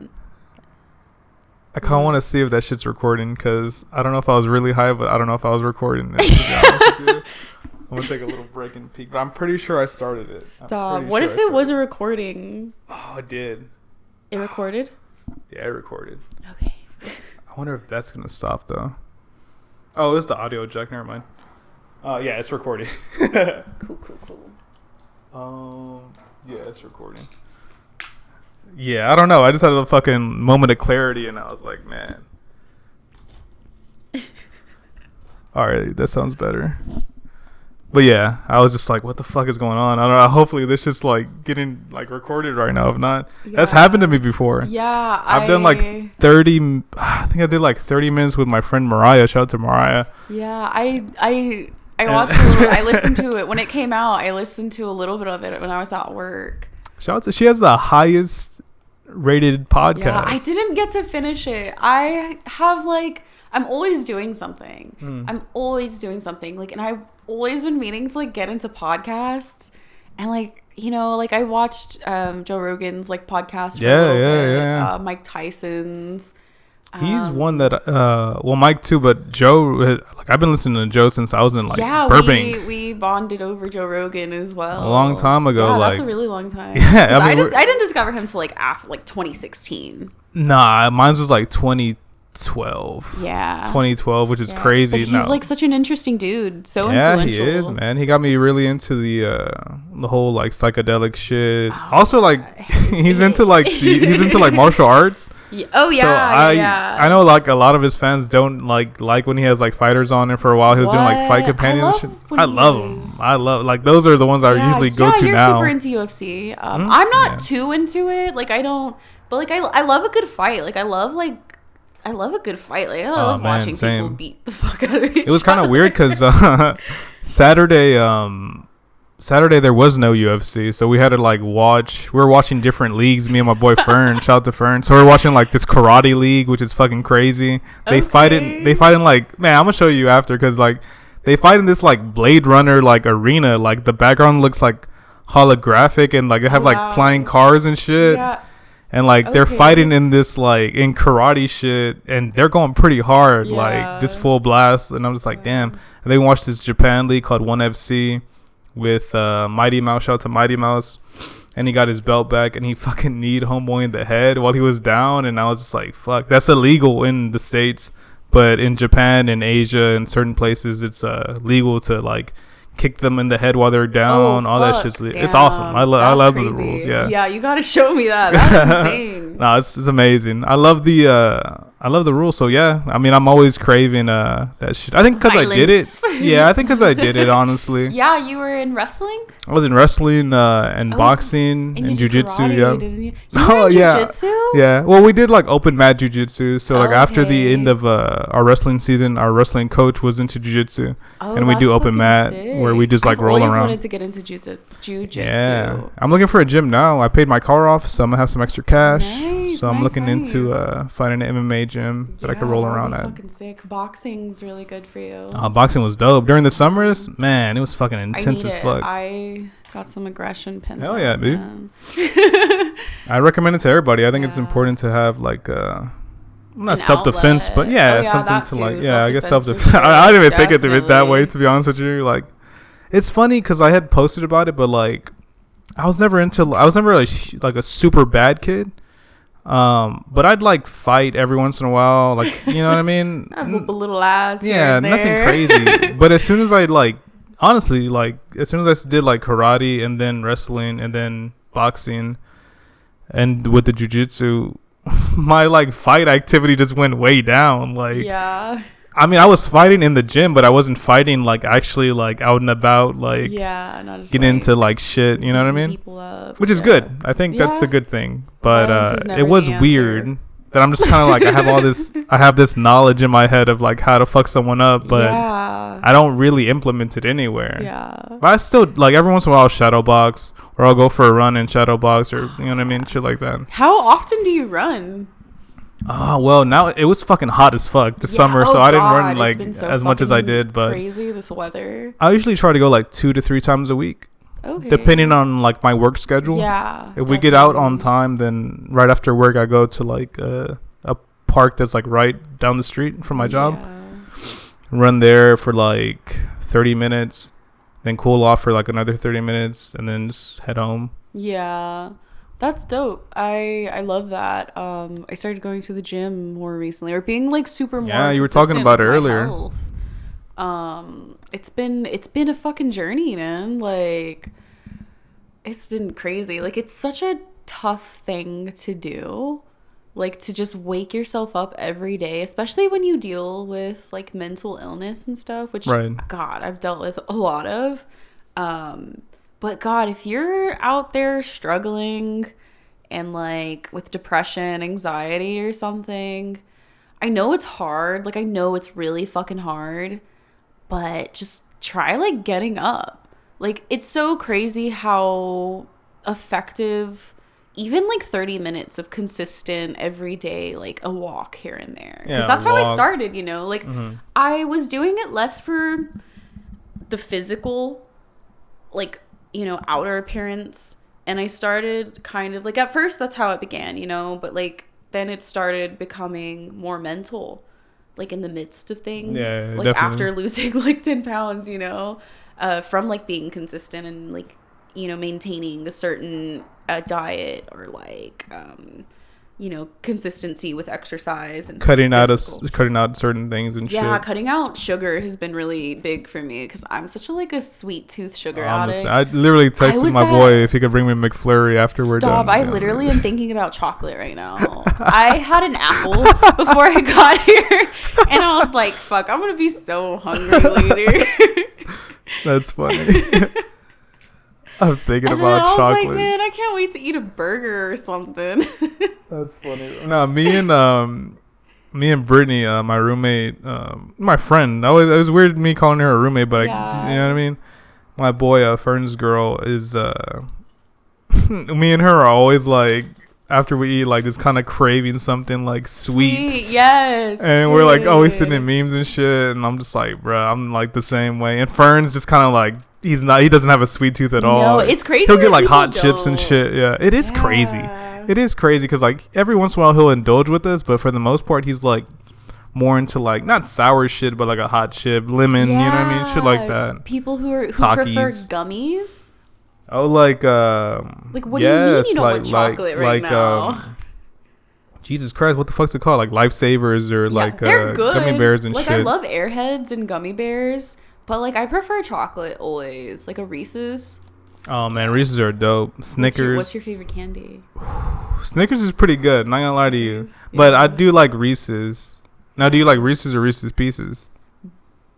kind of want to see if that shit's recording, because I don't know if I was really high, but I don't know if I was recording it, to be honest with you. I'm gonna take a little break and peek, but I'm pretty sure I started it. Stop. What if it was a recording? Oh, it did. It recorded? Yeah, it recorded. Okay. I wonder if that's gonna stop though. Oh, it's the audio jack. Never mind. Yeah, it's recording. Cool. Yeah, it's recording. Yeah, I don't know. I just had a fucking moment of clarity, and I was like, man. All right, that sounds better. But yeah, I was just like, what the fuck is going on? I don't know. Hopefully this just like getting like recorded right now. If not, that's happened to me before. Yeah, I've done like 30. I think I did like 30 minutes with my friend Mariah. Shout out to Mariah. Yeah, I watched a little. I listened to it when it came out. I listened to a little bit of it when I was at work. Shout out to, she has the highest rated podcast. Yeah, I didn't get to finish it. I have like, I'm always doing something. I'm always doing something. Like, and I've always been meaning to like get into podcasts, and like, you know, like I watched Joe Rogan's like podcast for a little bit, Mike Tyson's. He's one that well, Mike too, but Joe, like I've been listening to Joe since I was in like Burbank. we bonded over Joe Rogan as well a long time ago. Yeah, like, that's a really long time. Yeah, I didn't discover him till like after like 2016. Nah, mine was like 2012. Yeah, 2012, which is crazy. But he's like such an interesting dude. So influential. He is, man. He got me really into the whole like psychedelic shit. Also, like he's into like martial arts. Oh yeah, I know like a lot of his fans don't like when he has like fighters on, and for a while he was doing like fight companionship. I love him. I love like those are the ones I usually go to you're now. Super into UFC. I'm not too into it. Like I don't, but like I love a good fight. Like I love a good fight. Like I love watching people beat the fuck out of each other. It was kind of weird because Saturday there was no UFC, so we had to like watch. We were watching different leagues. Me and my boy Fern. Shout out to Fern. So we're watching like this karate league, which is fucking crazy. They fight in like, man, I'm gonna show you after, because like they fight in this like Blade Runner like arena. Like the background looks like holographic, and like they have like flying cars and shit. Yeah. And like they're fighting in this like in karate shit, and they're going pretty hard, like just full blast. And I'm just like, damn. And they watched this Japan league called 1FC with Mighty Mouse. Shout out to Mighty Mouse. And he got his belt back, and he fucking kneed homeboy in the head while he was down. And I was just like, fuck, that's illegal in the States, but in Japan and Asia and certain places it's legal to like kick them in the head while they're down. All that shit's it's awesome. I love the rules. Yeah, you gotta show me that. That's insane. No, it's amazing. I love the rules. So yeah, I mean, I'm always craving that shit. I think because I did it. Yeah, I think because I did it, honestly. Yeah, you were in wrestling. I was in wrestling and boxing and jiu-jitsu. Yeah. Didn't you? Oh yeah. Jiu-jitsu? Yeah. Well, we did like open mat jiu-jitsu. So like after the end of our wrestling season, our wrestling coach was into jiu-jitsu, and we do open mat where we just like roll around. I always wanted to get into jiu-jitsu. Yeah. I'm looking for a gym now. I paid my car off, so I'm gonna have some extra cash. So I'm looking into finding an MMA gym that I could roll around at. Fucking sick. Boxing's really good for you. Boxing was dope during the summers. Man, it was fucking intense as fuck. I got some aggression pent up. Hell yeah, dude. I recommend it to everybody. I think it's important to have like not self-defense, but something to like I guess self-defense. I didn't even think of it that way, to be honest with you. Like, it's funny because I had posted about it, but like I was never like a super bad kid. But I'd like fight every once in a while, like, you know what I mean? I'd whoop a little ass. Yeah, nothing crazy. But as soon as I like, honestly, like as soon as I did like karate and then wrestling and then boxing and with the jiu-jitsu, my like fight activity just went way down. Like, yeah. I mean, I was fighting in the gym, but I wasn't fighting like actually like out and about, like not just getting into like shit, you know what I mean? People up, which is good. I think that's a good thing. But it was weird that I'm just kind of like I have this knowledge in my head of like how to fuck someone up, but I don't really implement it anywhere. Yeah. But I still like every once in a while I'll shadow box, or I'll go for a run and shadow box, or you know what I mean, shit like that. How often do you run? Well, now it was fucking hot as fuck this summer, so I didn't run like as much as I did. But crazy this weather. I usually try to go like 2 to 3 times a week, depending on like my work schedule. Yeah. If we get out on time, then right after work I go to like a park that's like right down the street from my job. Run there for like 30 minutes, then cool off for like another 30 minutes, and then just head home. Yeah. That's dope. I love that. I started going to the gym more recently, or being like super more. Yeah, you were talking about it earlier. It's been a fucking journey, man. Like, it's been crazy. Like, it's such a tough thing to do. Like, to just wake yourself up every day, especially when you deal with, like, mental illness and stuff, which, God, I've dealt with a lot of. But, God, if you're out there struggling and, like, with depression, anxiety or something, I know it's hard. Like, I know it's really fucking hard. But just try, like, getting up. Like, it's so crazy how effective even like 30 minutes of consistent everyday, like a walk here and there. Because that's how I started, you know, like I was doing it less for the physical, like, you know, outer appearance. And I started kind of like, at first that's how it began, you know, but like then it started becoming more mental, like in the midst of things. Yeah, like definitely. After losing like 10 pounds, you know, from like being consistent and like, you know, maintaining a certain diet or like you know, consistency with exercise and cutting out certain things and shit. Cutting out sugar has been really big for me because I'm such a sweet tooth sugar addict. I literally texted my boy if he could bring me a McFlurry after we're done. I literally am thinking about chocolate right now. I had an apple before I got here and I was like, fuck, I'm gonna be so hungry later. That's funny. I'm thinking about chocolate. I was like, man, I can't wait to eat a burger or something. That's funny. No, me and Brittany, my roommate, my friend. It was weird me calling her a roommate, but you know what I mean? My boy, Fern's girl, is me and her are always like, after we eat, like just kind of craving something like sweet. Yes. And we're like always sending memes and shit, and I'm just like, bro, I'm like the same way. And Fern's just kind of like, he doesn't have a sweet tooth at all. No, it's crazy. He'll get like hot chips and shit. Yeah, it is crazy. It is crazy because like every once in a while he'll indulge with us, but for the most part he's like more into like not sour shit, but like a hot chip, lemon. You know what I mean? Shit like that. People who prefer gummies. Oh, like what do you mean you don't want chocolate right now? Jesus Christ, what the fuck's it called? Like Lifesavers or like they're good. Gummy bears and like, shit. I love Airheads and gummy bears. But, like, I prefer chocolate always. Like a Reese's. Oh, man. Reese's are dope. Snickers. What's your favorite candy? Snickers is pretty good. Not gonna lie to you. But I do like Reese's. Now, do you like Reese's or Reese's Pieces?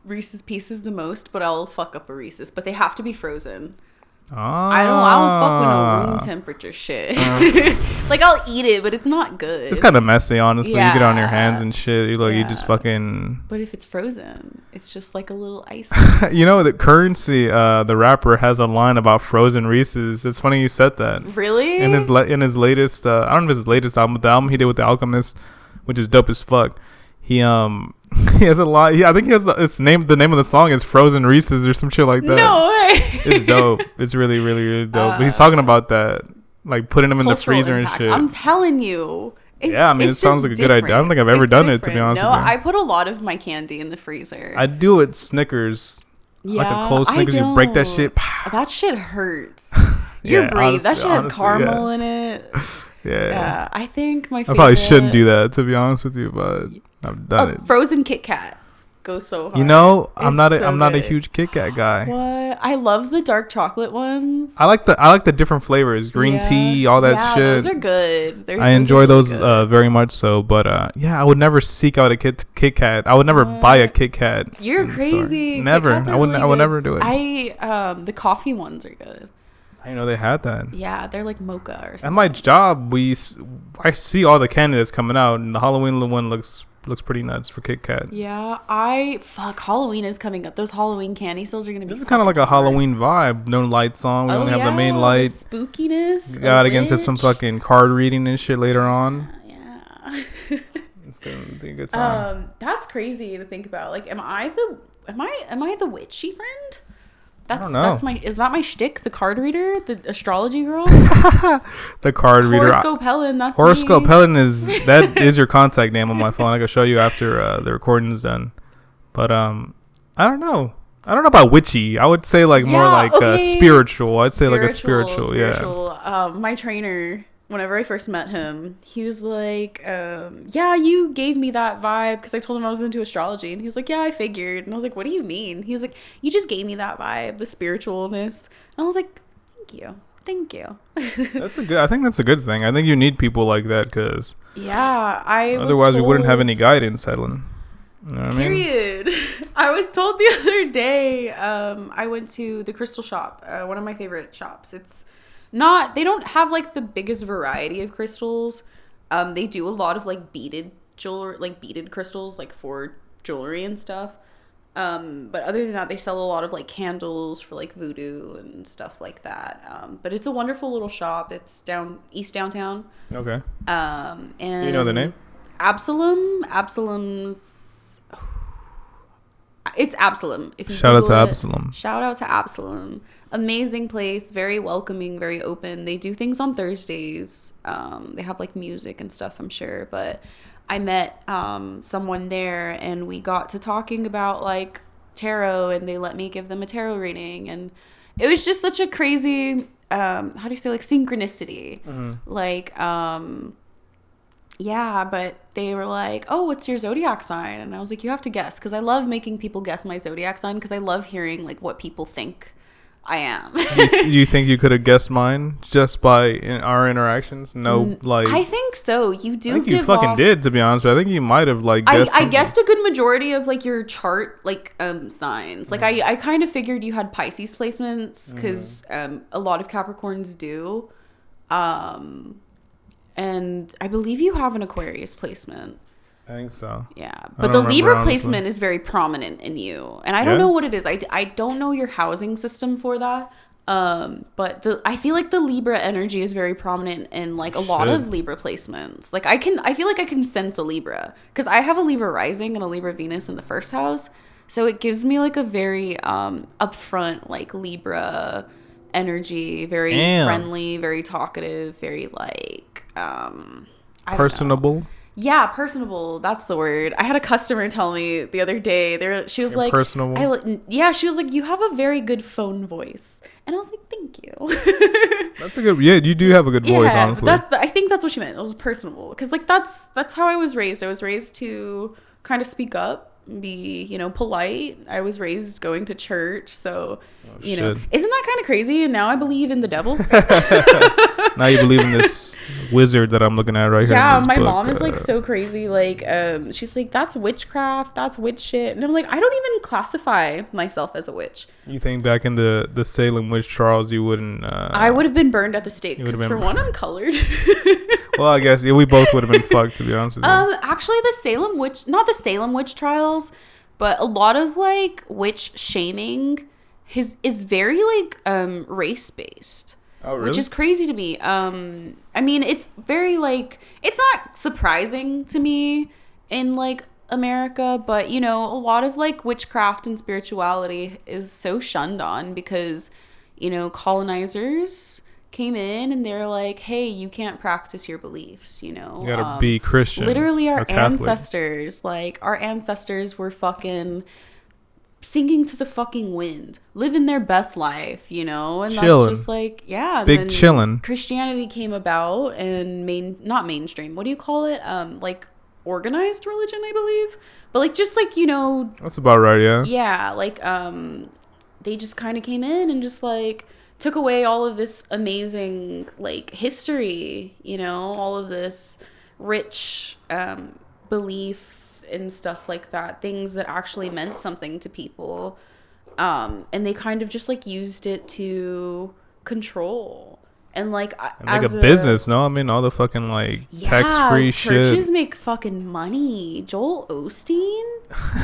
Reese's Pieces the most, but I'll fuck up a Reese's. But they have to be frozen. I don't fuck with no room temperature shit. Like, I'll eat it, but it's not good. It's kind of messy, honestly. You get on your hands and shit. You just fucking. But if it's frozen, it's just like a little ice. You know, the Currency, the rapper, has a line about frozen Reese's. It's funny you said that. Really? In his latest, I don't know if it's his latest album, but the album he did with The Alchemist, which is dope as fuck. He has a lot. I think he has the name of the song is Frozen Reese's or some shit like that. No way. It's dope. It's really, really, really dope. But he's talking about that, like putting them in the freezer impact. And shit. I'm telling you. I mean, it sounds like a good idea. I don't think I've ever done it, to be honest with you. I put a lot of my candy in the freezer. I do it Snickers. Like a cold Snickers, you break that shit. That shit hurts. You're brave. That shit has caramel in it. Yeah. I think my favorite. I probably shouldn't do that, to be honest with you, but I've done it. Frozen Kit Kat goes so hard. You know, I'm not a huge Kit Kat guy. What? I love the dark chocolate ones. I like the different flavors, green tea, all that shit. Those are good. I enjoy those very much so, but I would never seek out a Kit Kat. I would never buy a Kit Kat. You're crazy. Never. I would never do it. The coffee ones are good. I didn't know they had that. Yeah, they're like mocha or something. At my job, I see all the candy that's coming out, and the Halloween one looks pretty nuts for Kit Kat. Yeah, Halloween is coming up. Those Halloween candy sales are gonna be. This is kind of like a Halloween vibe. No lights on. We only have the main light. The spookiness. Gotta get into some fucking card reading and shit later on. Yeah. It's gonna be a good time. That's crazy to think about. Like, am I the witchy friend? I don't know. Is that my shtick? The card reader, the astrology girl, the card reader. Horoscope Helen. That's Horoscope me. Helen is your contact name on my phone. I can show you after the recording's done. But I don't know. I don't know about witchy. I would say like more like spiritual. I'd say like a spiritual. Yeah. My trainer, whenever I first met him, he was like, yeah, you gave me that vibe because I told him I was into astrology. And he was like, yeah, I figured. And I was like, what do you mean? He was like, you just gave me that vibe, the spiritualness. And I was like, thank you. Thank you. I think that's a good thing. I think you need people like that because otherwise we wouldn't have any guidance, Helen. You know what Period. I mean? I was told the other day, I went to the crystal shop, one of my favorite shops. They don't have like the biggest variety of crystals. They do a lot of like beaded jewelry, like beaded crystals, like for jewelry and stuff. But other than that, they sell a lot of like candles for like voodoo and stuff like that. But it's a wonderful little shop. It's east downtown. Okay. And do you know the name? Absalom's. It's Absalom. If you shout out to Absalom. Shout out to Absalom. Amazing place, very welcoming, very open. They do things on Thursdays. They have like music and stuff, I'm sure, but I met someone there and we got to talking about like tarot, and they let me give them a tarot reading, and it was just such a crazy how do you say, like synchronicity. Like yeah, but they were like, oh, what's your zodiac sign? And I was like, you have to guess, because I love making people guess my zodiac sign, because I love hearing like what people think I am. Do you think you could have guessed mine just by our interactions? No, like I think so. You do. I think you fucking did, to be honest. But I think you might have like guessed. I guessed a good majority of like your chart, like signs. Like I kind of figured you had Pisces placements, because a lot of Capricorns do, and I believe you have an Aquarius placement. I think so. Yeah, but the Libra placement is very prominent in you, and I don't know what it is. I don't know your housing system for that. But I feel like the Libra energy is very prominent in like a lot of Libra placements. Like I feel like I can sense a Libra, because I have a Libra rising and a Libra Venus in the first house, so it gives me like a very upfront like Libra energy, very friendly, very talkative, very like personable. Yeah, personable. That's the word. I had a customer tell me the other day. She was like, personable. Yeah, she was like, you have a very good phone voice, and I was like, thank you. That's a good. Yeah, you do have a good voice. Honestly, I think that's what she meant. It was personable, because like that's how I was raised. I was raised to kind of speak up, be polite. I was raised going to church, so isn't that kind of crazy? And now I believe in the devil. Now you believe in this wizard that I'm looking at right here. Yeah, my mom is like so crazy. Like, she's like, that's witchcraft, that's witch shit, and I'm like, I don't even classify myself as a witch. You think back in the Salem witch trials, you wouldn't? I would have been burned at the stake, because for one, I'm colored. Well, I guess we both would have been fucked, to be honest with you. Actually, not the Salem witch trials, but a lot of like witch shaming is very like race based. Oh, really? Which is crazy to me. I mean, it's very like, it's not surprising to me in like America, but a lot of like witchcraft and spirituality is so shunned on, because colonizers came in and they're like, hey, you can't practice your beliefs, you gotta be Christian. Literally our ancestors were fucking singing to the fucking wind, living their best life, and chilling. That's just like, yeah, big chilling. Christianity came about and not mainstream, what do you call it, like organized religion, I believe, but like just like that's about right. Yeah, like they just kind of came in and just like took away all of this amazing like history, all of this rich belief and stuff like that, things that actually meant something to people, and they kind of just like used it to control and like a business. No, I mean all the fucking like tax-free shit. Churches make fucking money. Joel Osteen,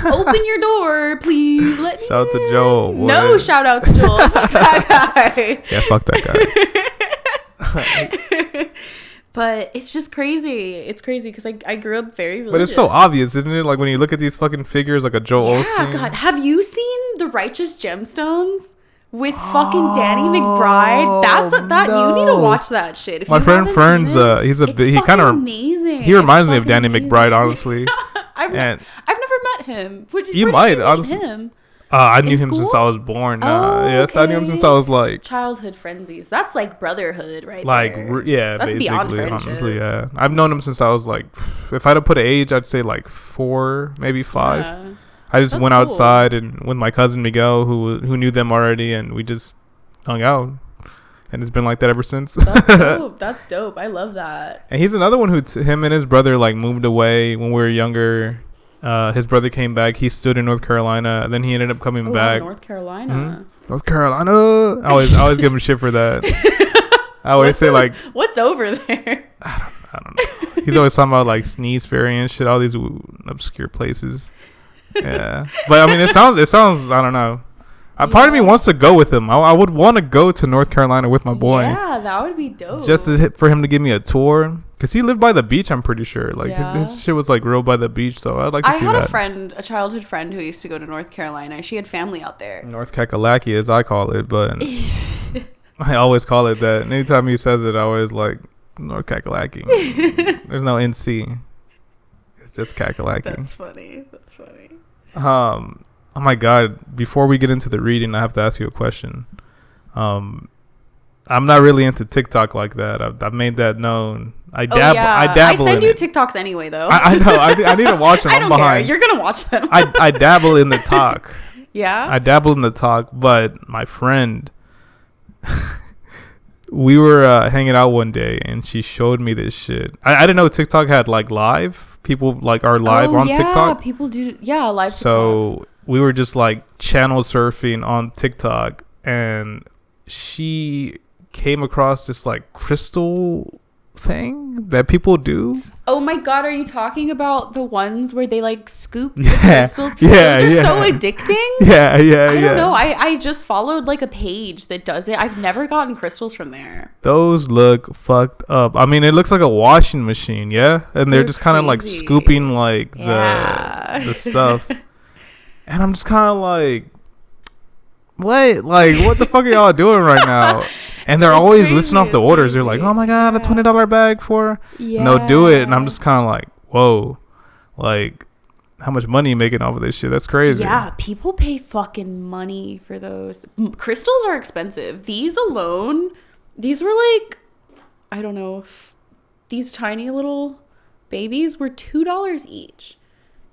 open your door, please. Let me. Shout out to Joel. Boy. No, shout out to Joel. Fuck that guy. Yeah, fuck that guy. But it's just crazy. It's crazy because I grew up very religious. But it's so obvious, isn't it? Like when you look at these fucking figures, like a Joel Osteen. Yeah, God. Have you seen The Righteous Gemstones with fucking Danny McBride? You need to watch that shit. If my friend Fern's, he kind of amazing. He reminds me of Danny McBride, honestly. I've never met him. You might honestly. Him? I knew him since I was born. Yes, okay. I knew him since I was like childhood frenzies. That's like brotherhood, right? Like, there. Yeah, that's basically. Beyond friendship. Honestly, yeah. I've known him since I was like, if I had to put an age, I'd say like 4, maybe 5. Yeah. I just went outside and with my cousin Miguel, who knew them already, and we just hung out. and it's been like that ever since. That's dope. That's dope. I love that. And he's another one who him and his brother like moved away when we were younger. His brother came back. He stood in North Carolina, and then he ended up coming back. North Carolina. Mm-hmm. North Carolina. I always give him shit for that. I always say like, what's over there? I don't know. He's always talking about like Sneeze Ferry and shit, all these obscure places. Yeah, but I mean, it sounds. I don't know. Part of me wants to go with him. I would want to go to North Carolina with my boy. Yeah, that would be dope. Just for him to give me a tour. Because he lived by the beach, I'm pretty sure. Like, his shit was, like, real by the beach. So I'd like to see that. I had a childhood friend who used to go to North Carolina. She had family out there. North Kakalaki, as I call it. But I always call it that. And anytime he says it, I always, like, North Kakalaki. There's no NC. It's just Kakalaki. That's funny. Oh my God! Before we get into the reading, I have to ask you a question. I'm not really into TikTok like that. I've made that known. I dabble. I send you TikToks anyway, though. I know. I need to watch them. I don't care. You're gonna watch them. I dabble in the talk. Yeah. I dabble in the talk, but my friend, we were hanging out one day, and she showed me this shit. I didn't know TikTok had like live. People like are live on TikTok. Yeah, people do. Yeah, live. So we were just like channel surfing on TikTok, and she came across this like crystal thing that people do. Oh my God, are you talking about the ones where they like scoop the crystals? Yeah, those are so addicting. Yeah. I don't know. I just followed like a page that does it. I've never gotten crystals from there. Those look fucked up. I mean, it looks like a washing machine, yeah? And they're just kind of like scooping like the stuff. And I'm just kind of like, what? Like, what the fuck are y'all doing right now? And they're always listing off the orders. They're like, oh my God, a $20 bag for? Yeah. And they'll do it. And I'm just kind of like, whoa. Like, how much money are you making off of this shit? That's crazy. Yeah, people pay fucking money for those. Crystals are expensive. These alone, these were like, I don't know, these tiny little babies were $2 each.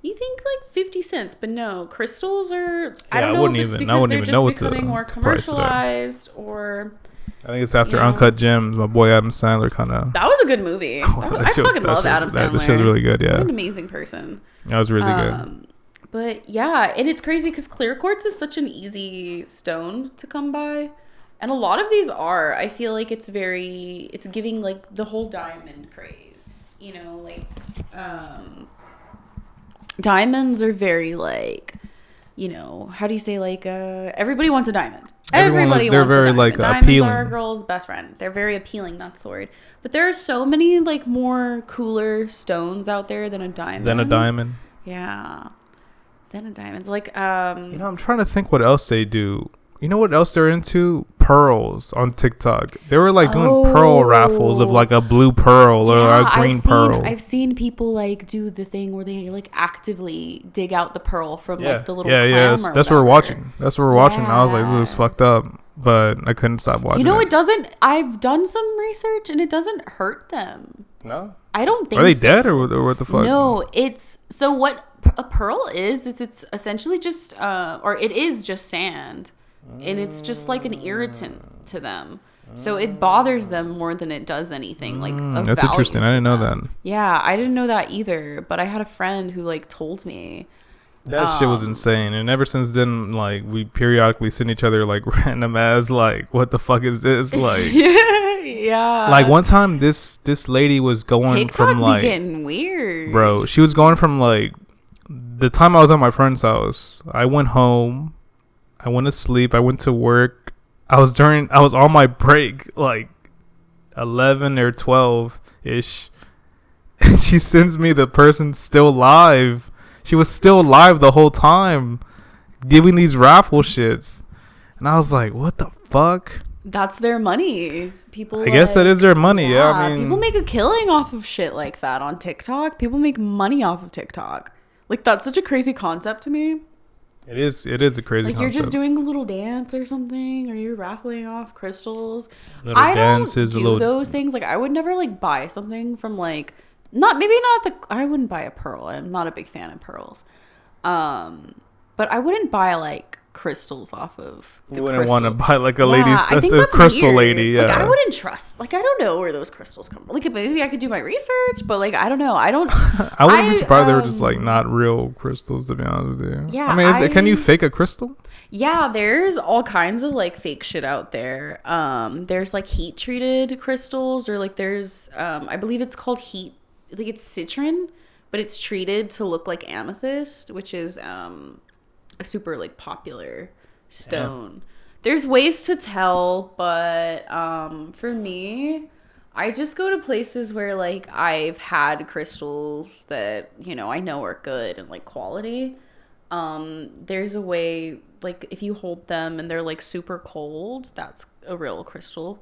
You think like 50 cents, but no, crystals are, I don't know if it's because they're just becoming more commercialized or... I think it's after Uncut Gems. My boy Adam Sandler kind of... That was a good movie. I fucking love Adam Sandler. The show's really good, yeah. What an amazing person. That was really good. But yeah, and it's crazy because clear quartz is such an easy stone to come by. And a lot of these are. I feel like it's giving like the whole diamond craze. You know, like... diamonds are very like, you know, how do you say like everybody wants a diamond. Everybody wants a diamond. They're very like diamonds appealing. Are a girl's best friend. They're very appealing. That's the word. But there are so many like more cooler stones out there than a diamond. Yeah. Than a diamond. Like you know, I'm trying to think what else they do. You know what else they're into? Pearls on TikTok. They were like doing pearl raffles of like a blue pearl or a green pearl. I've seen people like do the thing where they like actively dig out the pearl from like the little clam or that's what we're watching. That's what we're watching. And I was like, this is fucked up, but I couldn't stop watching. You know, it doesn't. I've done some research and it doesn't hurt them. No, I don't think. Are they dead or what the fuck? No, it's so what a pearl is it's essentially just or it is just sand. And it's just like an irritant to them. So it bothers them more than it does anything. Like that's interesting. I didn't know that. Yeah, I didn't know that either. But I had a friend who like told me. That shit was insane. And ever since then, like, we periodically send each other like random ass like, what the fuck is this? Like, yeah. Like one time this lady was going TikTok from like getting weird. Bro, she was going from like the time I was at my friend's house. I went home. I went to sleep. I went to work. I was on my break, like 11 or 12-ish. And she sends me the person still live. She was still live the whole time, giving these raffle shits. And I was like, what the fuck? That's their money. People. I guess that is their money. Yeah, I mean, people make a killing off of shit like that on TikTok. People make money off of TikTok. Like, that's such a crazy concept to me. It is a crazy like concept. You're just doing a little dance or something, or you're raffling off crystals. I don't do those things. Like, I would never like buy something from like I wouldn't buy a pearl. I'm not a big fan of pearls. But I wouldn't buy like crystals off of. You wouldn't want to buy like a a crystal weird. lady. Yeah. Like I wouldn't trust. Like I don't know where those crystals come from. Like maybe I could do my research, but like I don't know. I don't. I wouldn't be surprised they were just like not real crystals, to be honest with you. Yeah. I mean, can you fake a crystal? Yeah, there's all kinds of like fake shit out there. There's like heat treated crystals, or like there's I believe it's called heat. Like it's citron, but it's treated to look like amethyst, which is a super like popular stone. Yeah. There's ways to tell, but for me, I just go to places where like I've had crystals that, you know, I know are good and like quality. There's a way, like if you hold them and they're like super cold, that's a real crystal.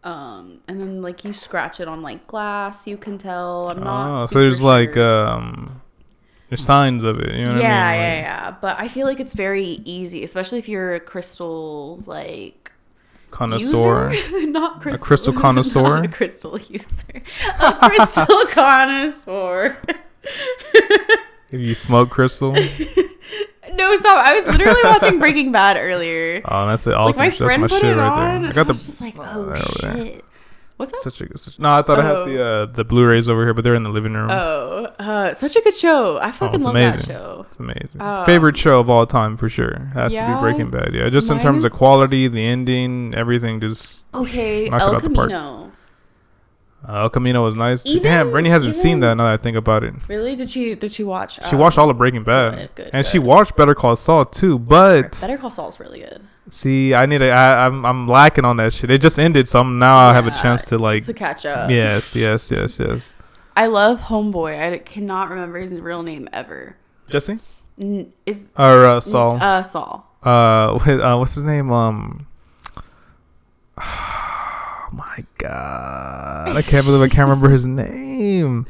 And then like you scratch it on like glass, you can tell. I'm not so there's sure. Like there's signs of it, you know what I mean? Yeah. But I feel like it's very easy, especially if you're a crystal like connoisseur. Not crystal. A crystal connoisseur. Not a crystal user. A crystal connoisseur. If you smoke crystal. No, stop. I was literally watching Breaking Bad earlier. Oh, that's it. Awesome. Like that's my shit right there. I got just like, oh shit. What's that? No, I thought I had the Blu-rays over here, but they're in the living room. Oh, such a good show. I fucking love that show. It's amazing. Favorite show of all time for sure. Has to be Breaking Bad. Yeah, just in terms of quality, the ending, everything. Just okay. El Camino. El Camino was nice. Damn, Brittany hasn't seen that now that I think about it. Really? Did she watch? She watched all of Breaking Bad. Good. She watched Better Call Saul too, but Better Call Saul is really good. See, I'm lacking on that shit. It just ended, so I have a chance to like to catch up. Yes. I love Homeboy. I cannot remember his real name ever. Jesse? Saul. Saul. What's his name? Oh my god! I can't believe I can't remember his name.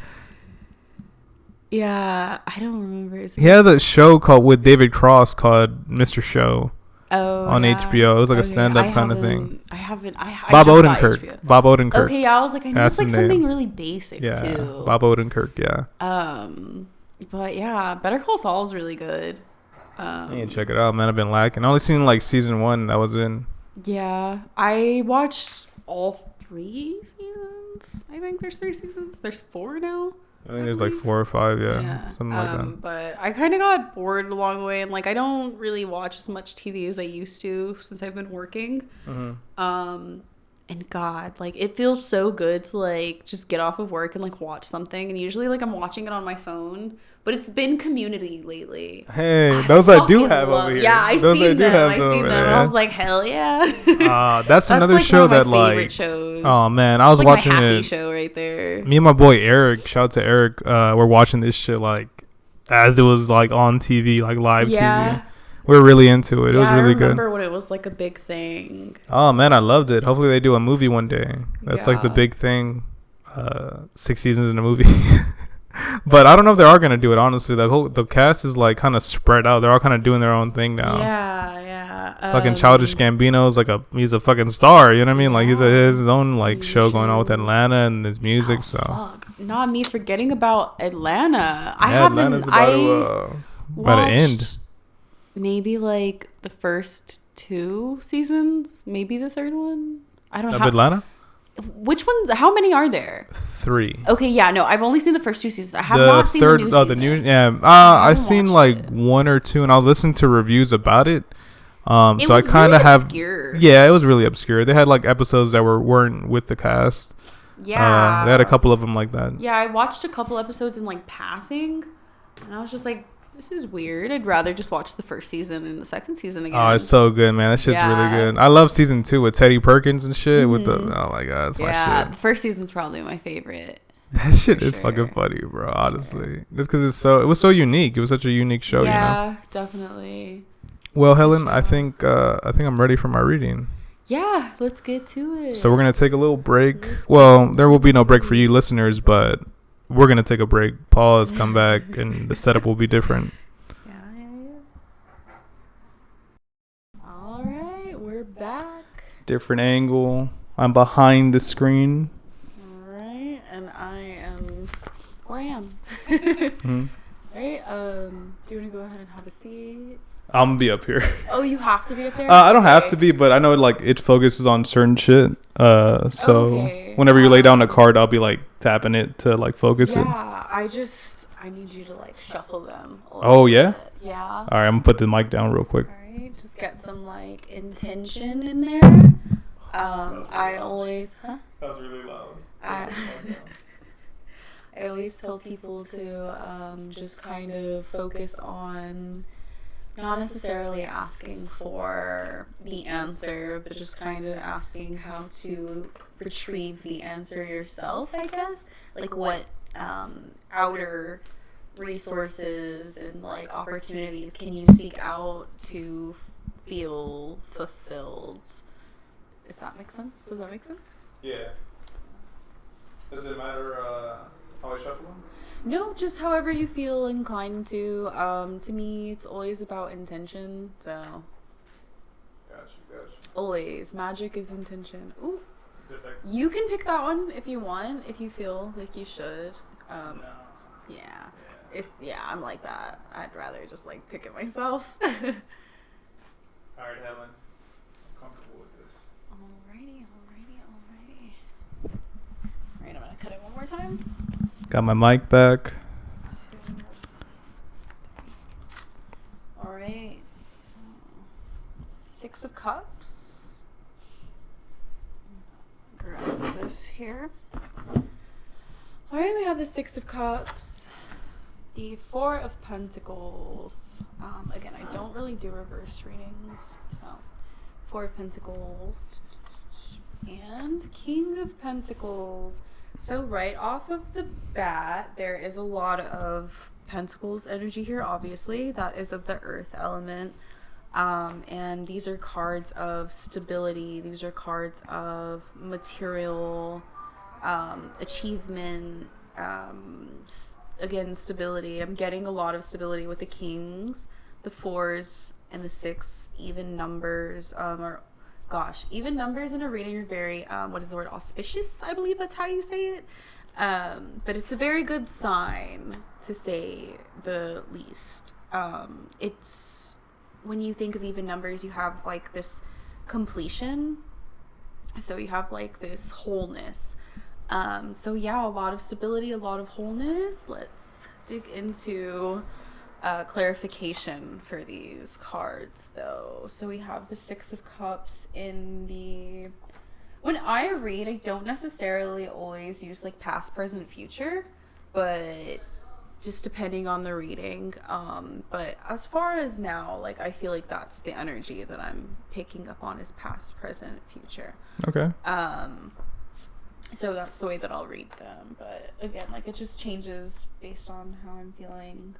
Yeah, I don't remember his name. He has a show with David Cross called Mr. Show. On HBO. It was like a stand-up kind of thing. I haven't. Bob Odenkirk. Okay, yeah, I was like, I know it's like something really basic too. Bob Odenkirk. Yeah. But yeah, Better Call Saul is really good. I need to check it out, man. I've been lacking. I only seen like season 1. That was in. Yeah, I watched all 3 seasons. I think there's 3 seasons. There's 4 now. I think there's like 4 or 5, something like that. But I kind of got bored along the way, and like I don't really watch as much TV as I used to since I've been working. Mm-hmm. And God, like it feels so good to like just get off of work and like watch something. And usually like I'm watching it on my phone, but it's been Community lately. Hey, those I do have over here. Yeah, I've seen them. And I was like, hell yeah. That's another like show one of my that favorite like. shows. Oh man, I was like watching my happy it. Show right there. Me and my boy Eric, shout out to Eric. We're watching this shit like as it was like on TV, like live TV. We're really into it. It was really good. I remember when it was like a big thing. Oh man, I loved it. Hopefully they do a movie one day. That's like the big thing. 6 seasons in a movie. But I don't know if they are gonna do it. Honestly, the cast is like kind of spread out. They're all kind of doing their own thing now. Yeah. Fucking Childish Gambino's like he's a fucking star. You know what I mean? Like he has his own like show going on with Atlanta and his music. Fuck. Not me forgetting about Atlanta. Atlanta's about to end. Maybe like the first 2 seasons, maybe the 3rd one. I don't know. Of Atlanta? Which one? How many are there? 3. Okay, yeah, no, I've only seen the first 2 seasons. I have not seen the new season. The new, yeah. I've seen like 1 or 2, and I was listening to reviews about it. So I kind of have. Obscure. Yeah, it was really obscure. They had like episodes that weren't with the cast. Yeah. They had a couple of them like that. Yeah, I watched a couple episodes in like passing, and I was just like, this is weird. I'd rather just watch the first season and the second season again. Oh, it's so good, man. That shit's really good. I love season 2 with Teddy Perkins and shit. Mm-hmm. With the oh my god, that's my shit. Yeah, the first season's probably my favorite. That shit is fucking funny, bro. Honestly, just because it was so unique. It was such a unique show. Yeah, definitely. Well, Helen, I think I'm ready for my reading. Yeah, let's get to it. So we're gonna take a little break. Well, there will be no break for you listeners, but we're going to take a break, pause, come back, and the setup will be different. Yeah. All right, we're back. Different angle. I'm behind the screen. All right, and I am where I am. Mm-hmm. All right, do you want to go ahead and have a seat? I'm gonna be up here. Oh, you have to be up there? I don't have to be, but I know like it focuses on certain shit. So whenever you lay down a card, I'll be like tapping it to like focus it. Yeah, I need you to like shuffle them. Oh yeah? Bit. Yeah. All right, I'm gonna put the mic down real quick. All right, just get some like intention in there. I always. Huh? That was really loud. I always tell people to just kind of focus on not necessarily asking for the answer, but just kind of asking how to retrieve the answer yourself, I guess. Like what outer resources and like opportunities can you seek out to feel fulfilled? If that makes sense. Does that make sense? Yeah. Does it matter how I shuffle them? No, just however you feel inclined to. To me, it's always about intention. So. Gotcha. Always. Magic is intention. Ooh. You can pick that one if you want, if you feel like you should. No. Yeah. I'm like that. I'd rather just like pick it myself. Alright, Helen. I'm comfortable with this. Alrighty. Alright, I'm gonna cut it one more time. Got my mic back. 2, 3. Alright. 6 of Cups. Grab this here. Alright, we have the 6 of Cups. The 4 of Pentacles. Again, I don't really do reverse readings. So, 4 of Pentacles. And King of Pentacles. So right off of the bat, there is a lot of Pentacles energy here, obviously. That is of the Earth element. And these are cards of stability. These are cards of material achievement. Again, stability. I'm getting a lot of stability with the Kings, the 4s, and the 6. Even numbers even numbers in a reading are very, what is the word, auspicious, I believe that's how you say it. But it's a very good sign, to say the least. It's, when you think of even numbers, you have like this completion. So you have like this wholeness. So yeah, a lot of stability, a lot of wholeness. Let's dig into clarification for these cards though. So we have the 6 of Cups in the, when I read, I don't necessarily always use like past, present, future, but just depending on the reading. But as far as now, like I feel like that's the energy that I'm picking up on, is past, present, future. Okay. So that's the way that I'll read them. But again, like it just changes based on how I'm feeling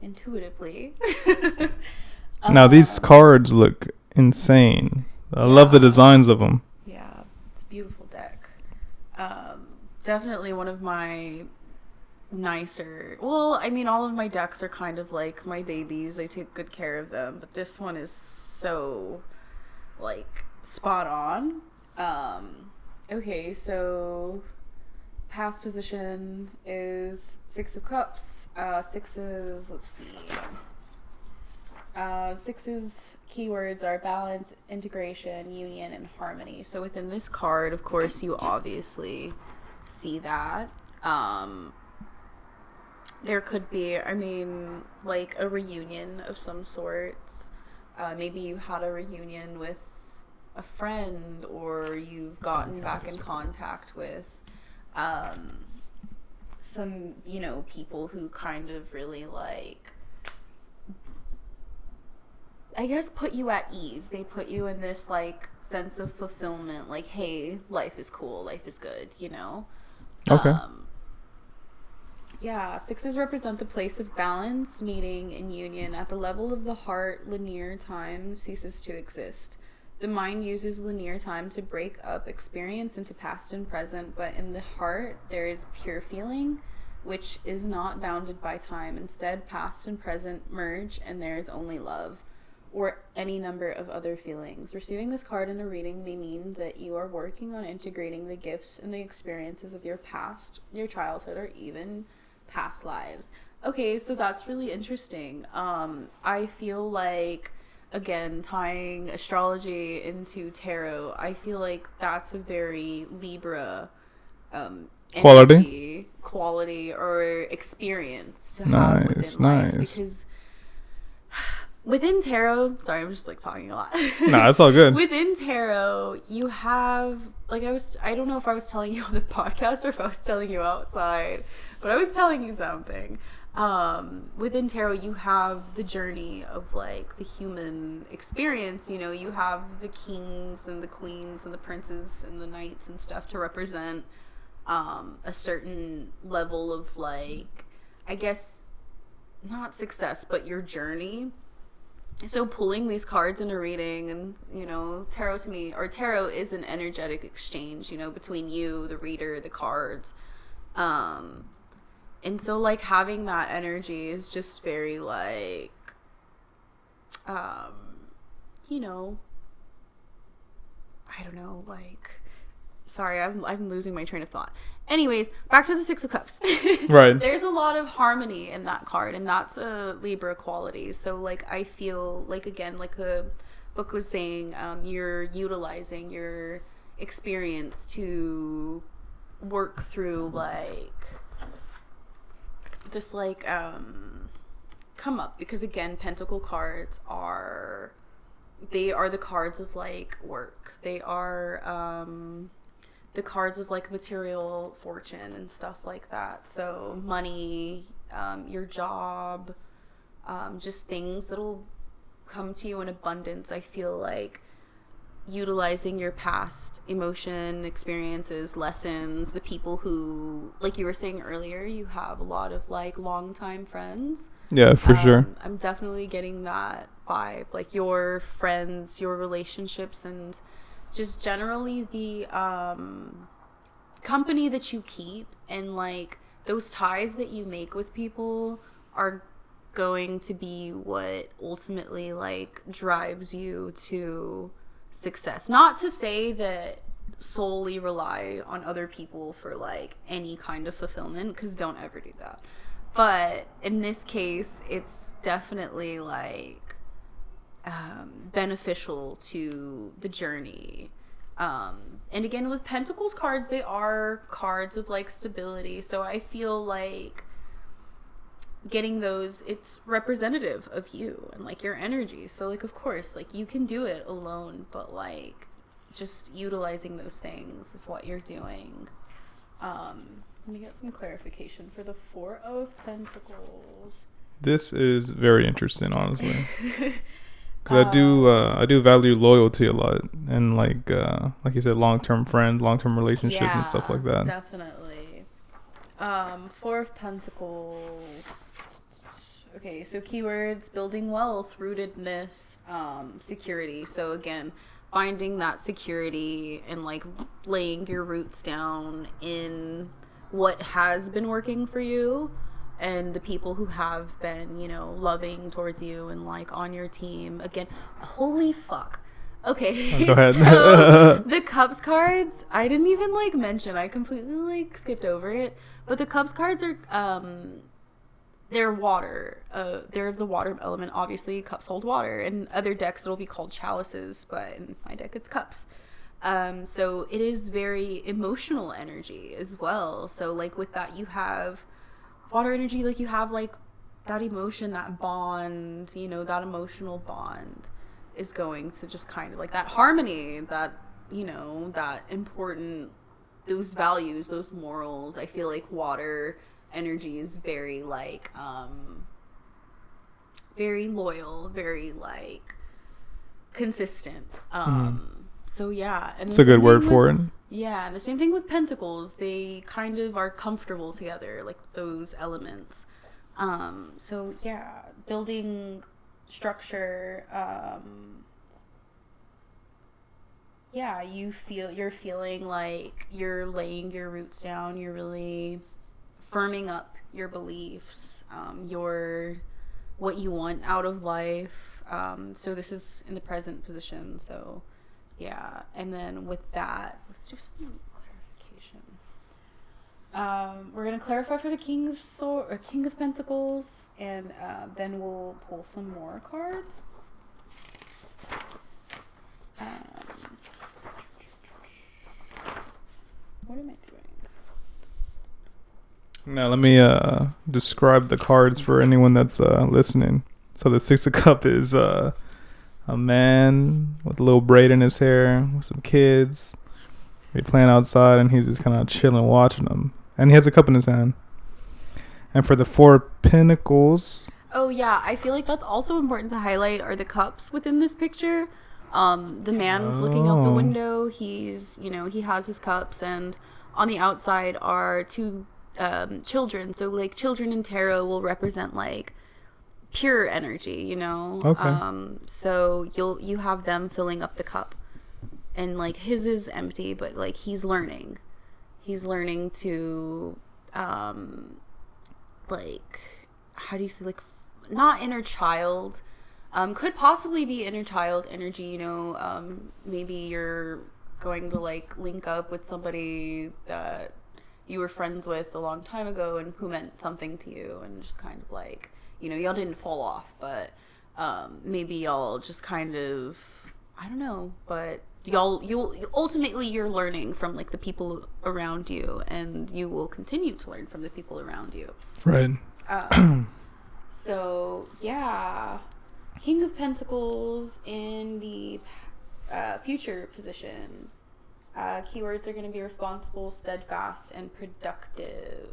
intuitively. Now these cards look insane. I love the designs of them. Yeah, it's a beautiful deck. Definitely one of my nicer, well, I mean, all of my decks are kind of like my babies. I take good care of them, but this one is so like spot on. Okay, so past position is 6 of Cups. 6's, let's see. 6's keywords are balance, integration, union, and harmony. So within this card, of course, you obviously see that. There could be, I mean, like a reunion of some sorts. Maybe you had a reunion with a friend, or you've gotten back in contact with some, you know, people who kind of really like, I guess, put you at ease. They put you in this like sense of fulfillment, like, hey, life is cool, life is good, you know? Okay. Yeah, 6's represent the place of balance, meeting, and union. At the level of the heart, linear time ceases to exist. The mind uses linear time to break up experience into past and present, but in the heart, there is pure feeling, which is not bounded by time. Instead, past and present merge, and there is only love, or any number of other feelings. Receiving this card in a reading may mean that you are working on integrating the gifts and the experiences of your past, your childhood, or even past lives. Okay, so that's really interesting. I feel like, again, tying astrology into tarot, I feel like that's a very Libra energy, quality, or experience to have within life. Because within tarot, sorry, I'm just like talking a lot. Nah, it's all good. Within tarot, you have, like, I don't know if I was telling you on the podcast or if I was telling you outside, but I was telling you something. Within tarot, you have the journey of like the human experience. You know, you have the kings and the queens and the princes and the knights and stuff to represent a certain level of, like, I guess not success, but your journey. So pulling these cards in a reading, and, you know, tarot is an energetic exchange, you know, between you, the reader, the cards. And so, like, having that energy is just very, like, you know, I don't know, like, sorry, I'm losing my train of thought. Anyways, back to the Six of Cups. Right. There's a lot of harmony in that card, and that's a Libra quality. So, like, I feel like, again, like the book was saying, you're utilizing your experience to work through, like, this, like, come up. Because, again, Pentacle cards are the cards of, like, work. They are the cards of, like, material fortune and stuff like that. So money, your job, just things that'll come to you in abundance. I feel like utilizing your past emotion, experiences, lessons, the people who, like you were saying earlier, you have a lot of, like, longtime friends. Yeah, for sure. I'm definitely getting that vibe. Like, your friends, your relationships, and just generally the company that you keep, and, like, those ties that you make with people are going to be what ultimately, like, drives you to success. Not to say that solely rely on other people for, like, any kind of fulfillment, because don't ever do that. But in this case, it's definitely, like, beneficial to the journey. And again, with Pentacles cards, they are cards of, like, stability. So I feel like getting those, it's representative of you and, like, your energy. So, like, of course, like, you can do it alone, but, like, just utilizing those things is what you're doing. Let me get some clarification for the Four of Pentacles. This is very interesting, honestly. Because I do value loyalty a lot, and, like you said, long-term friends, long-term relationships, and stuff like that. Definitely. Four of Pentacles. Okay, so keywords: building wealth, rootedness, security. So again, finding that security and, like, laying your roots down in what has been working for you, and the people who have been, you know, loving towards you and, like, on your team. Again, holy fuck. Okay, go ahead. So the Cups cards, I didn't even, like, mention. I completely, like, skipped over it. But the Cups cards are, they're water. They're of the water element. Obviously, cups hold water. In other decks, it'll be called chalices, but in my deck, it's cups. So it is very emotional energy as well. So, like, with that, you have water energy, like, you have, like, that emotion, that bond, you know, that emotional bond is going to just kind of, like, that harmony, that, you know, that important, those values, those morals. I feel like water energy is very, like, very loyal, very, like, consistent. So yeah, and it's a good word for it. Yeah, the same thing with Pentacles. They kind of are comfortable together, like, those elements. So yeah, building structure. Yeah, you're feeling like you're laying your roots down. You're really firming up your beliefs, what you want out of life. So this is in the present position. So yeah, and then with that, let's do some clarification. We're gonna clarify for the King of Pentacles, and then we'll pull some more cards. What am I doing? Now let me describe the cards for anyone that's listening. So the Six of Cups is a man with a little braid in his hair with some kids. He's playing outside and he's just kind of chilling, watching them. And he has a cup in his hand. And for the Four of Pentacles. Oh yeah, I feel like that's also important to highlight are the cups within this picture. The man's looking out the window. He's, he has his cups, and on the outside are two children. So like children in tarot will represent like pure energy, Okay. So you have them filling up the cup. And like his is empty, but like he's learning to like, how do you say, like, not inner child, could possibly be inner child energy, maybe you're going to like link up with somebody that you were friends with a long time ago and who meant something to you, and just kind of like, y'all didn't fall off, but maybe y'all just kind of, I don't know, but you're learning from like the people around you, and you will continue to learn from the people around you. Right. So yeah, King of Pentacles in the future position. Keywords are going to be responsible, steadfast, and productive.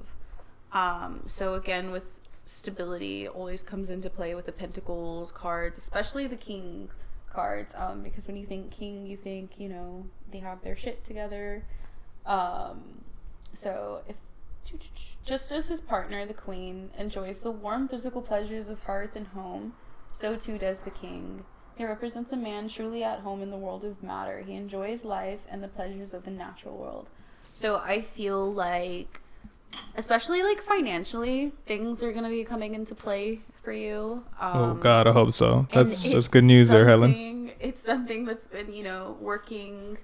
So again, with stability always comes into play with the Pentacles cards, especially the King cards, because when you think king, you think, they have their shit together. So if just as his partner, the queen, enjoys the warm physical pleasures of hearth and home, so too does the king. He represents a man truly at home in the world of matter. He enjoys life and the pleasures of the natural world. So I feel like, especially like financially, things are going to be coming into play for you. Oh God, I hope so. That's good news there, Helen. It's something that's been, working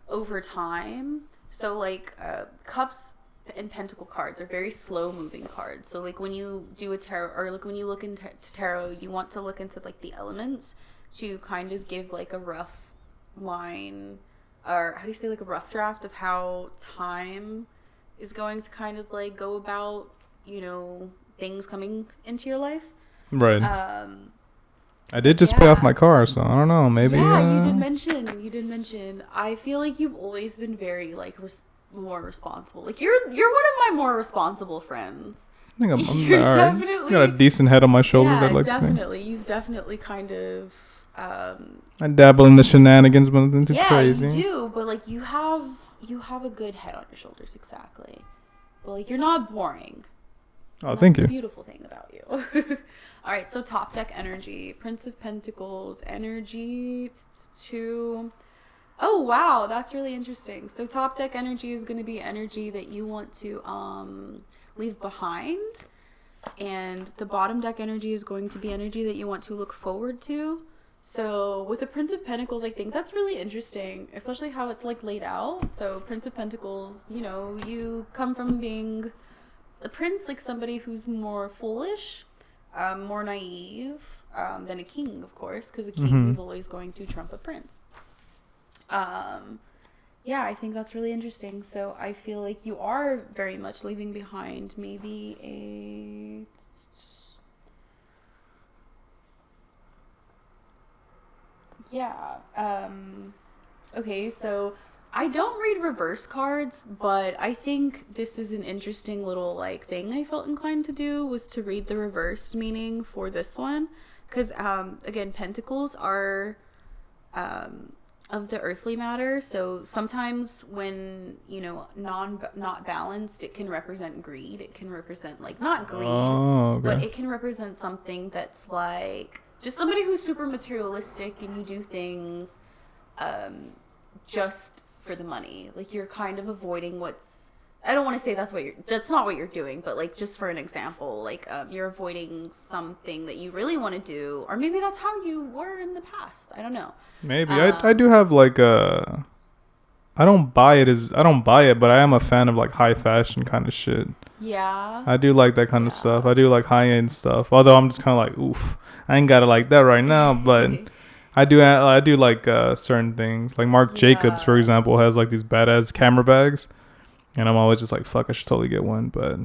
over time. So like cups and pentacle cards are very slow moving cards. So like when you do a tarot, or like when you look into tarot, you want to look into like the elements to kind of give like a rough line, or how do you say, like a rough draft of how time is going to kind of like go about, things coming into your life. Right. I did just pay off my car, so I don't know, maybe. Yeah, you did mention. I feel like you've always been very like more responsible. Like you're one of my more responsible friends. I think I'm definitely got a decent head on my shoulders. Yeah, I'd like definitely. To think. You've definitely kind of. I dabble in the shenanigans, but nothing too crazy. Yeah, you do, but like you have a good head on your shoulders, exactly. But like you're not boring. Oh, thank you. That's the beautiful thing about you. All right, so top deck energy, Prince of Pentacles energy 2. Oh wow, that's really interesting. So top deck energy is going to be energy that you want to leave behind, and the bottom deck energy is going to be energy that you want to look forward to. So with the Prince of Pentacles, I think that's really interesting, especially how it's like laid out. So Prince of Pentacles, you come from being a prince, like somebody who's more foolish, more naive than a king, of course, because a king is always going to trump a prince. Yeah, I think that's really interesting. So I feel like you are very much leaving behind maybe a... Yeah. Okay, so I don't read reverse cards, but I think this is an interesting little like thing I felt inclined to do, was to read the reversed meaning for this one. Because, again, pentacles are of the earthly matter. So sometimes when, not balanced, it can represent greed. It can represent, like, not greed, but it can represent something that's like just somebody who's super materialistic, and you do things just for the money. Like you're kind of avoiding I don't want to say that's not what you're doing, but like just for an example, like you're avoiding something that you really want to do, or maybe that's how you were in the past. I don't know. Maybe I do have like I don't buy it, but I am a fan of like high fashion kind of shit. Yeah. I do like that kind of stuff. I do like high end stuff. Although I'm just kind of like, oof, I ain't got it like that right now. But I do like certain things. Like Marc Jacobs, for example, has like these badass camera bags, and I'm always just like, fuck, I should totally get one. But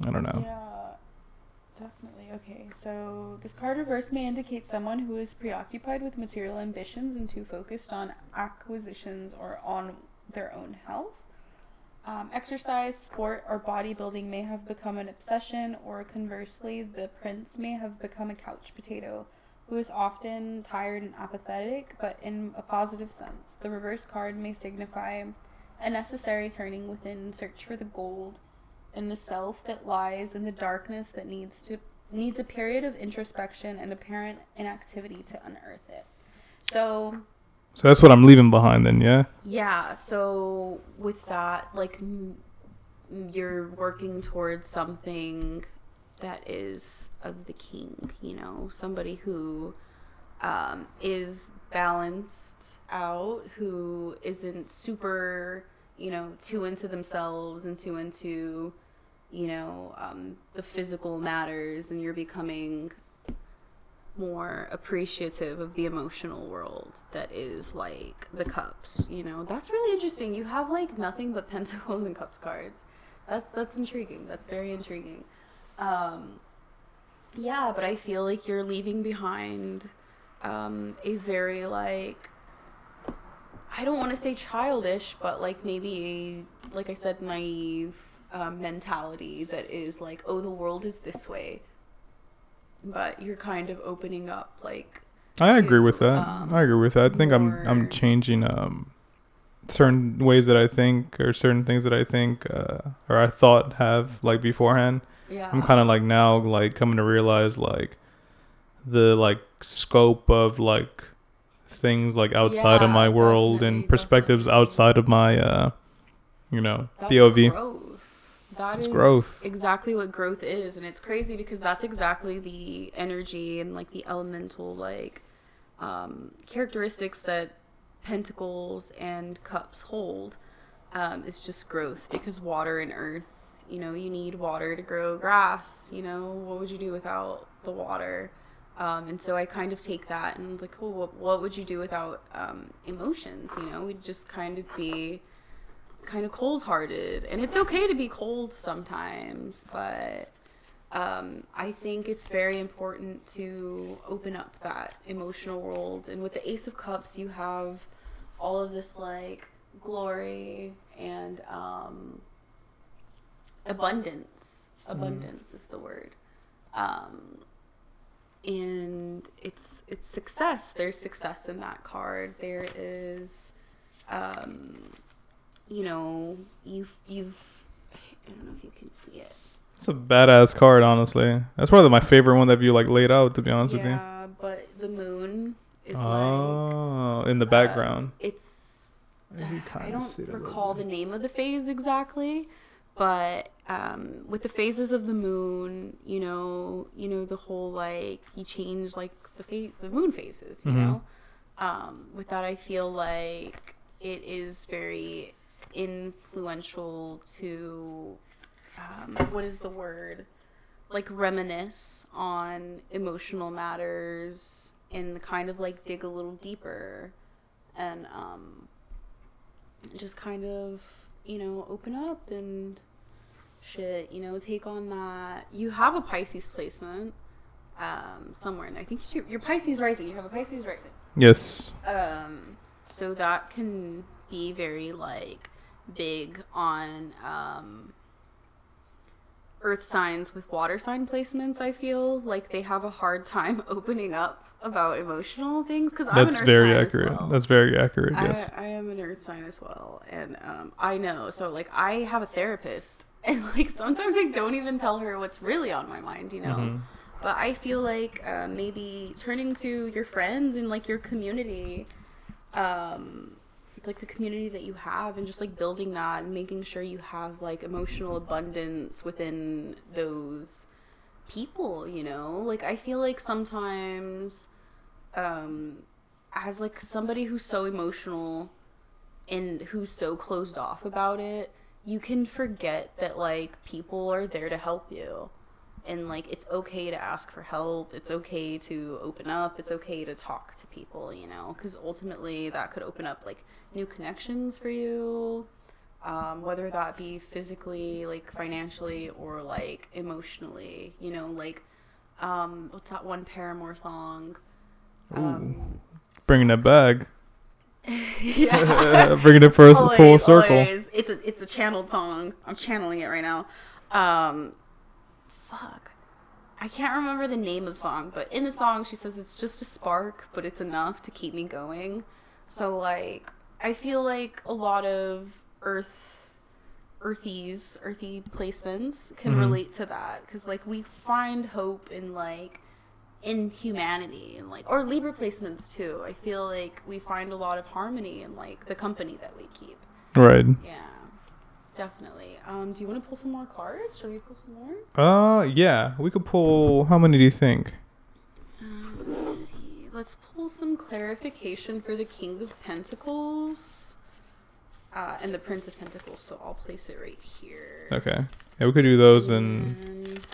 I don't know. Yeah, definitely. Okay, so this card reverse may indicate someone who is preoccupied with material ambitions and too focused on acquisitions or on their own health. Exercise, sport, or bodybuilding may have become an obsession, or conversely, the prince may have become a couch potato who is often tired and apathetic, but in a positive sense. The reverse card may signify a necessary turning within in search for the gold in the self that lies in the darkness that needs a period of introspection and apparent inactivity to unearth it. So that's what I'm leaving behind then, yeah? Yeah, so with that, like, you're working towards something that is of the king, you know, somebody who is balanced out, who isn't super, you know, too into themselves and too into, you know, the physical matters, and you're becoming more appreciative of the emotional world that is like the cups, you know. That's really interesting. You have like nothing but pentacles and cups cards. That's intriguing. That's very intriguing. Yeah, but I feel like you're leaving behind a very like, I don't want to say childish, but like maybe a, like I said, naive mentality that is like, oh, the world is this way. But you're kind of opening up, like. I agree with that. I think I'm changing certain ways that I think, or certain things that I think or I thought have like beforehand. Yeah. I'm kind of like now like coming to realize like the like scope of like things like outside of my world and perspectives outside of my you know, that's POV. Growth. That is growth. Exactly what growth is, and it's crazy because that's exactly the energy and like the elemental like characteristics that pentacles and cups hold. It's just growth, because water and earth, you know, you need water to grow grass, you know, what would you do without the water? And so I kind of take that and like, oh, what would you do without emotions? You know, we'd just kind of be kind of cold-hearted, and it's okay to be cold sometimes, but I think it's very important to open up that emotional world. And with the Ace of Cups, you have all of this like glory and abundance is the word, and it's success. There's success in that card. There is you know, you've I don't know if you can see it. It's a badass card, honestly. That's probably my favorite one that you like laid out, to be honest with you. Yeah, but the moon is in the background. It's I don't recall the name of the phase exactly, but with the phases of the moon, you know the whole like you change like the moon phases, you know. With that, I feel like it is very influential to what is the word, like reminisce on emotional matters and kind of like dig a little deeper and just kind of, you know, open up and shit, you know, take on that. You have a Pisces placement somewhere in there. I think your Pisces rising. You have a Pisces rising. Yes. So that can be very like big on earth signs with water sign placements. I feel like they have a hard time opening up about emotional things, because I'm an earth sign accurate. as well. That's very accurate. Yes, I am an earth sign as well, and I know. So like I have a therapist, and like sometimes I don't even tell her what's really on my mind, you know. But I feel like maybe turning to your friends and like your community, like the community that you have, and just like building that and making sure you have like emotional abundance within those people, you know. Like I feel like sometimes as like somebody who's so emotional, and who's so closed off about it, you can forget that, like, people are there to help you. And, like, it's okay to ask for help. It's okay to open up. It's okay to talk to people, you know? Because ultimately that could open up, like, new connections for you. Whether that be physically, like, financially, or, like, emotionally. You know, like, what's that one Paramore song? Bringing it back. Yeah. Bringing it for a full circle. Always. It's a channeled song. I'm channeling it right now. Fuck. I can't remember the name of the song, but in the song she says it's just a spark, but it's enough to keep me going. So, like, I feel like a lot of earthy placements can relate to that, because, like, we find hope in, like, in humanity, and, like, or Libra placements too. I feel like we find a lot of harmony in, like, the company that we keep. Right. Yeah, definitely. Do you want to pull some more cards? Should we pull some more? Yeah, we could pull. How many do you think? Let's see. Let's pull some clarification for the King of Pentacles and the Prince of Pentacles. So I'll place it right here. Okay. Yeah, we could do those and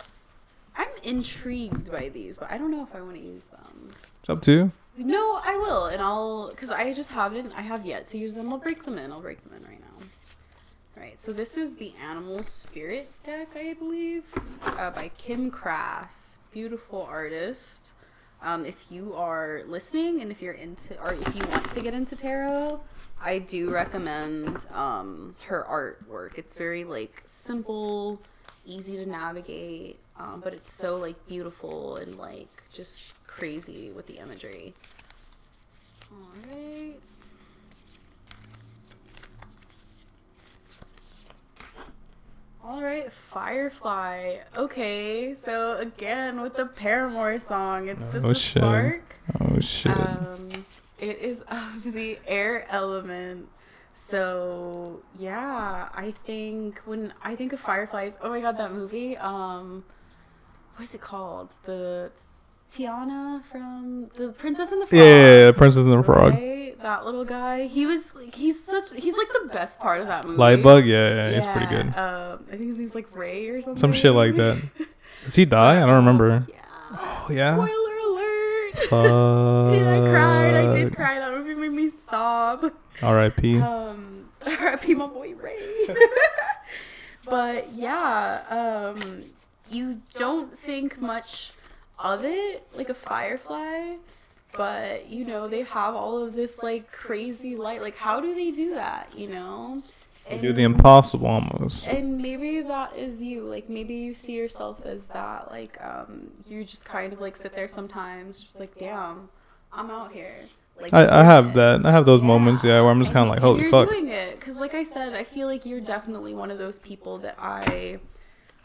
I'm intrigued by these, but I don't know if I want to use them. It's up to you. No, I will, and because I have yet to use them. I'll break them in right now. Right, so this is the Animal Spirit deck, I believe, by Kim Crass. Beautiful artist. If you are listening, and if you're into, or if you want to get into tarot, I do recommend her artwork. It's very, like, simple, easy to navigate, but it's so, like, beautiful and, like, just crazy with the imagery. Alright. Alright, Firefly. Okay, so again with the Paramore song, it's just a spark. Oh shit. It is of the air element. So yeah, I think when I think of fireflies, oh my god, that movie, what is it called? The Tiana from The Princess and the Frog. Yeah, Princess and the Frog. Right? That little guy. He's like the best part of that movie. Lightbug, yeah, he's pretty good. I think his name's like Ray or something. Some shit like that. Does he die? I don't remember. Yeah. Oh yeah. Spoiler alert. Fuck. Yeah, I cried. I did cry. That movie made me sob. R.I.P. R.I.P. my boy Ray. But yeah, you don't think much of it like a firefly, but you know they have all of this like crazy light. Like, how do they do that? You know, They do the impossible almost. And maybe that is you. Like, maybe you see yourself as that. Like, you just kind of like sit there sometimes, just like, damn, I'm out here. Like, I have that. I have those moments, where I'm just kind of like, holy fuck. You're doing it, because like I said, I feel like you're definitely one of those people that I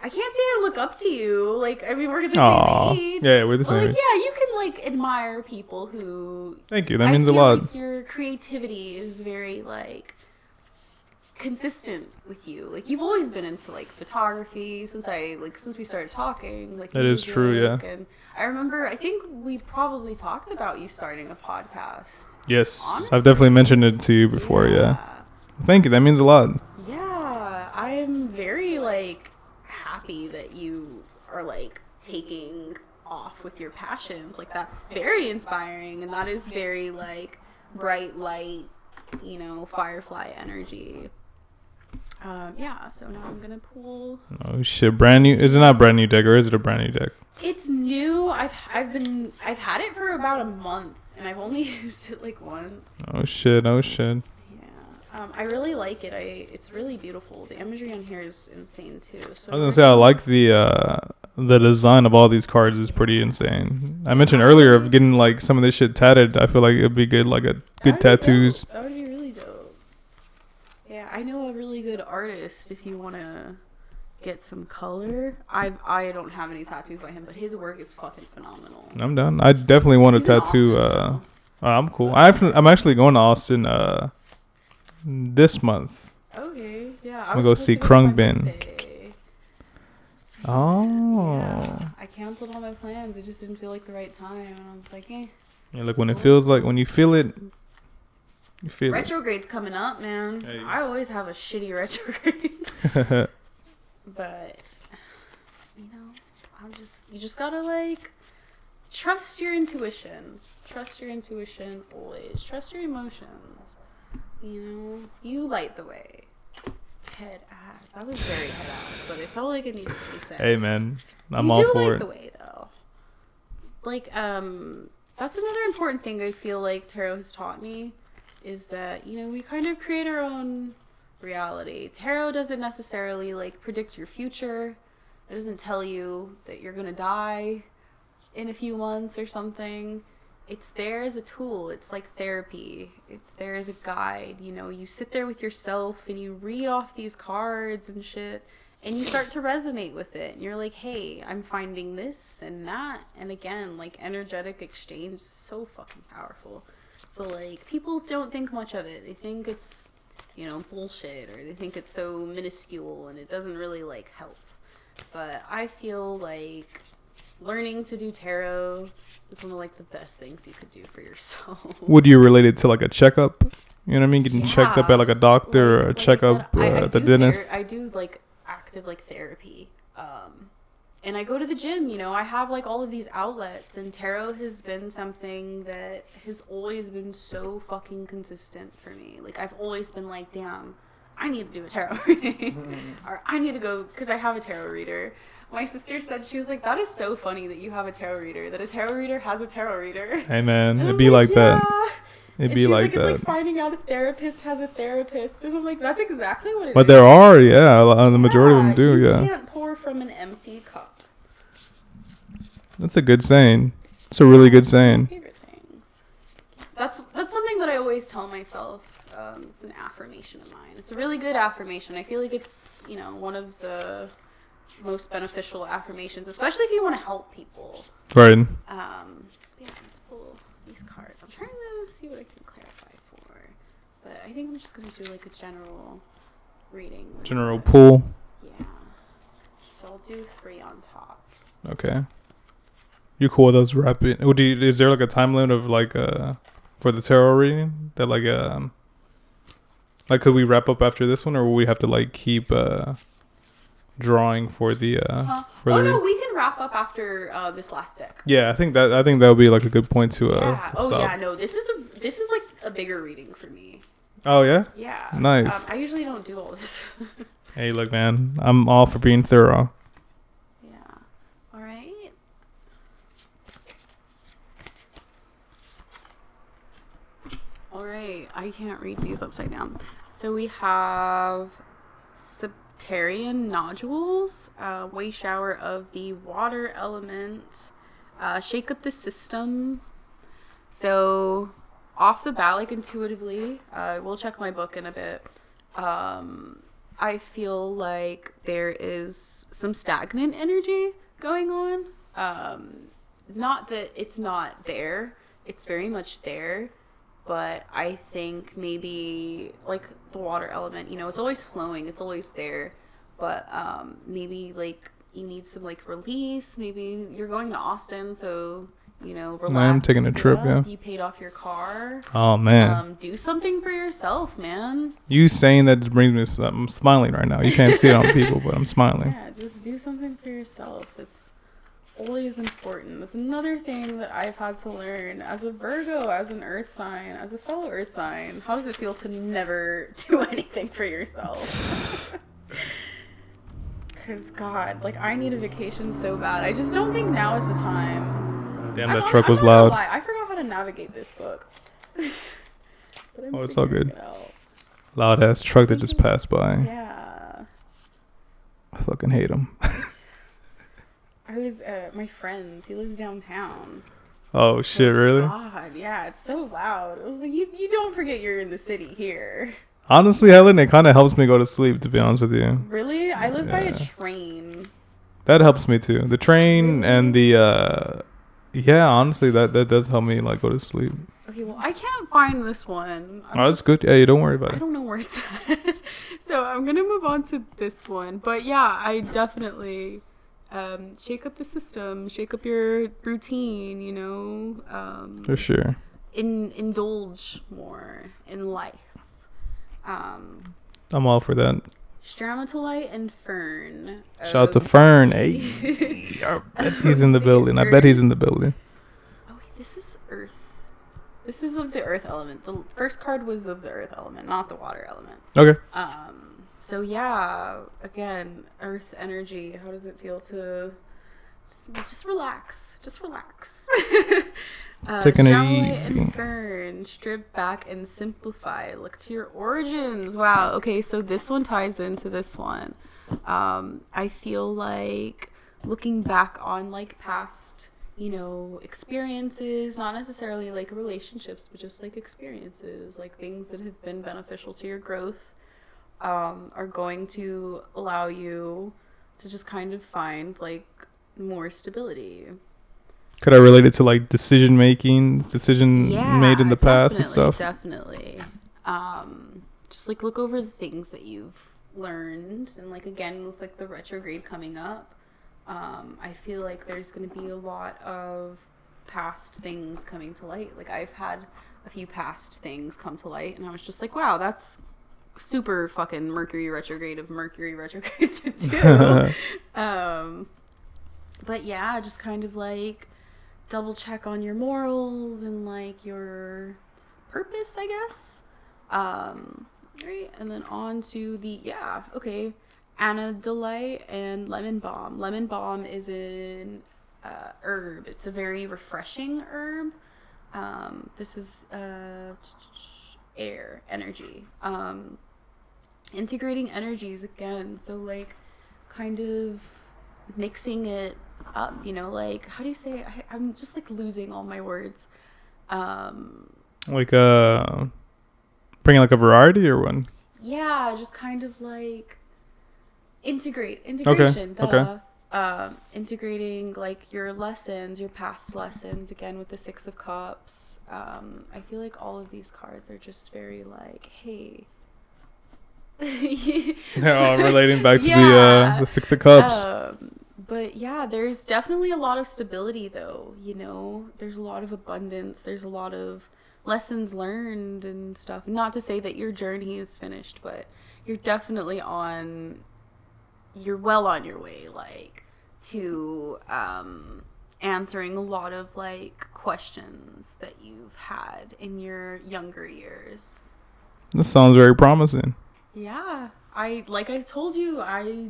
can't say I look up to you. Like, I mean, we're the same age. Yeah, we're the same age. Like, yeah, you can like admire people who. Thank you. That means a lot. Like your creativity is very like consistent with you. Like, you've always been into like photography since we started talking. Like, that is true. Yeah. And I remember, I think we probably talked about you starting a podcast. Yes, honestly. I've definitely mentioned it to you before. Yeah. Thank you. That means a lot. Yeah, I'm very like happy that you are like taking off with your passions. Like, that's very inspiring, and that is very like bright light, you know, firefly energy. So now I'm gonna pull. Oh shit! Brand new? Is it not a brand new deck, or is it a brand new deck? It's new. I've had it for about a month, and I've only used it like once. Oh shit! Yeah. I really like it. It's really beautiful. The imagery on here is insane too. So I was gonna say I like the design of all these cards is pretty insane. I mentioned earlier of getting like some of this shit tatted. I feel like it'd be good, like good tattoos. That would be really dope. Yeah, I know a really good artist if you want to get some color. I don't have any tattoos by him, but his work is fucking phenomenal. I'm done. I definitely want a tattoo. I'm cool. I'm actually going to Austin this month. Okay, yeah. I'm gonna go see Krungbin. Oh. Yeah, I canceled all my plans. It just didn't feel like the right time, and I was like, eh. Yeah, look, when it feels like, when you feel it, You feel retrograde's coming up, man. Hey. I always have a shitty retrograde. But you just gotta like trust your intuition. Trust your intuition always. Trust your emotions. You know, you light the way. Head ass. That was very head ass, but it felt like it needed to be said. Hey man, I'm all for it. You do light the way though. Like that's another important thing I feel like tarot has taught me is that, you know, we kind of create our own reality. Tarot doesn't necessarily like predict your future. It doesn't tell you that you're gonna die in a few months or something. It's there as a tool. It's like therapy. It's there as a guide. You know, you sit there with yourself and you read off these cards and shit, and you start to resonate with it. And you're like, hey, I'm finding this and that. And again, like energetic exchange is so fucking powerful. So like people don't think much of it. They think it's, you know, bullshit, or they think it's so minuscule and it doesn't really like help. But I feel like learning to do tarot is one of like the best things you could do for yourself. Would you relate it to like a checkup? You know what I mean? Getting checked up at like a doctor or a checkup at the dentist. I do like active like therapy. And I go to the gym, you know, I have like all of these outlets, and tarot has been something that has always been so fucking consistent for me. Like I've always been like, damn, I need to do a tarot reading. Or I need to go, because I have a tarot reader. My sister said, she was like, that is so funny that you have a tarot reader, that a tarot reader has a tarot reader. Hey man, it'd be like that. It'd be like that. It's like finding out a therapist has a therapist. And I'm like, that's exactly what it is. But there are, the majority of them do, You can't pour from an empty cup. That's a good saying. It's a really good saying. My favorite sayings. That's something that I always tell myself. It's an affirmation of mine. It's a really good affirmation. I feel like it's, you know, one of the most beneficial affirmations, especially if you want to help people. Right. Yeah, let's pull these cards. I'm trying to see what I can clarify for, but I think I'm just gonna do like a general reading. General pull. Yeah. So I'll do 3 on top. Okay. You cool with us wrapping? Is there like a time limit of like for the tarot reading that like could we wrap up after this one, or will we have to like keep drawing for the no, we can wrap up after this last deck. Yeah, I think that would be like a good point to to stop. Yeah, no, this is like a bigger reading for me. Oh yeah? Yeah. Nice. I usually don't do all this. Hey, look, man, I'm all for being thorough. Yeah. All right. All right. I can't read these upside down. So we have Septarian nodules, way shower of the water element, shake up the system. So off the bat, like intuitively, we'll check my book in a bit. I feel like there is some stagnant energy going on. Not that it's not there. It's very much there. But I think maybe like the water element, you know, it's always flowing. It's always there. But maybe like you need some like release. Maybe you're going to Austin, so, you know, relax. I'm taking a trip, yeah. You paid off your car. Oh, man. Do something for yourself, man. You saying that just brings me, I'm smiling right now. You can't see it on people, but I'm smiling. Yeah, just do something for yourself. It's always important. That's another thing that I've had to learn as a Virgo, as an earth sign, as a fellow earth sign. How does it feel to never do anything for yourself? Because God, like I need a vacation so bad. I just don't think now is the time. Damn, that truck was loud. I forgot how to navigate this book. Oh, it's all good. Loud ass truck that just passed by. Yeah. I fucking hate him. I was my friend's. He lives downtown. Oh shit! Really? God, yeah, it's so loud. It was like you don't forget you're in the city here. Honestly, Helen, it kind of helps me go to sleep. To be honest with you. Really, I live by a train. That helps me too. The train and the honestly, that does help me like go to sleep. Okay, well, I can't find this one. That's good. Yeah, you don't worry about it. I don't know where it's at. So I'm gonna move on to this one. But yeah, I definitely. Shake up the system, shake up your routine, you know. For sure. indulge more in life. I'm all for that. Stromatolite and Fern. Shout out to Fern. Hey, I bet he's in the building. I bet he's in the building. Oh wait, this is Earth. This is of the Earth element. The first card was of the Earth element, not the water element. Okay. So yeah, again, Earth energy. How does it feel to just relax? Just relax. Taking it easy. And Fern, strip back and simplify. Look to your origins. Wow. Okay, so this one ties into this one. I feel like looking back on like past, experiences, not necessarily like relationships, but just like experiences, like things that have been beneficial to your growth, are going to allow you to just kind of find like more stability. Could I relate it to like decision made in the past and stuff? Definitely. Just like look over the things that you've learned, and like again with like the retrograde coming up, I feel like there's going to be a lot of past things coming to light. Like I've had a few past things come to light, and I was just like, wow, that's super fucking Mercury retrograde to do. But yeah, just kind of like double check on your morals and like your purpose, I guess. Right, and then on to the Anadolite and lemon balm. Lemon balm is an herb. It's a very refreshing herb. This is air energy. Integrating energies again. So like kind of mixing it up, like how do you say it? I'm just like losing all my words. Like bringing like a variety or one? Yeah, just kind of like integration. Okay. Integrating like your lessons, your past lessons, again with the Six of Cups. I feel like all of these cards are just very like, hey. Relating back to the Six of Cups. But yeah, there's definitely a lot of stability though, there's a lot of abundance, there's a lot of lessons learned and stuff. Not to say that your journey is finished, but you're definitely you're well on your way, like, to answering a lot of like questions that you've had in your younger years. This sounds very promising. Yeah, I told you, I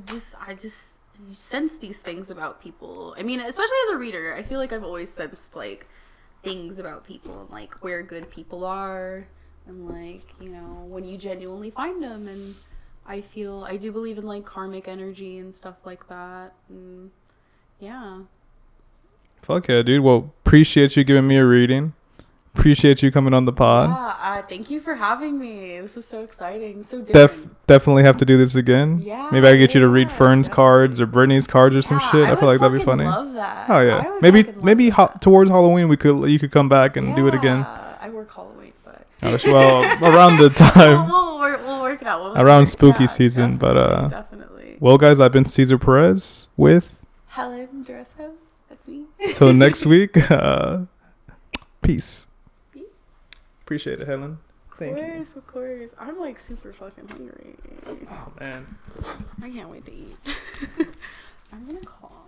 just sense these things about people. I mean, especially as a reader, I feel like I've always sensed like things about people and like where good people are, and like when you genuinely find them. And I do believe in like karmic energy and stuff like that. And yeah. Fuck yeah, dude. Well, appreciate you giving me a reading. Appreciate you coming on the pod. Yeah, thank you for having me. This was so exciting, so different. Definitely have to do this again. Yeah, maybe I get you to read Fern's cards or Brittany's cards or some shit. I feel like that'd be funny. Love that. Oh yeah, maybe towards Halloween you could come back and do it again. I work Halloween, but well, around the time. We'll work it out. Around spooky season, but definitely. Well, guys, I've been Cesar Perez with Helen Dresso. That's me. Till next week. Peace. Appreciate it, Helen. Thank you. Of course. I'm like super fucking hungry. Oh man. I can't wait to eat. I'm gonna call.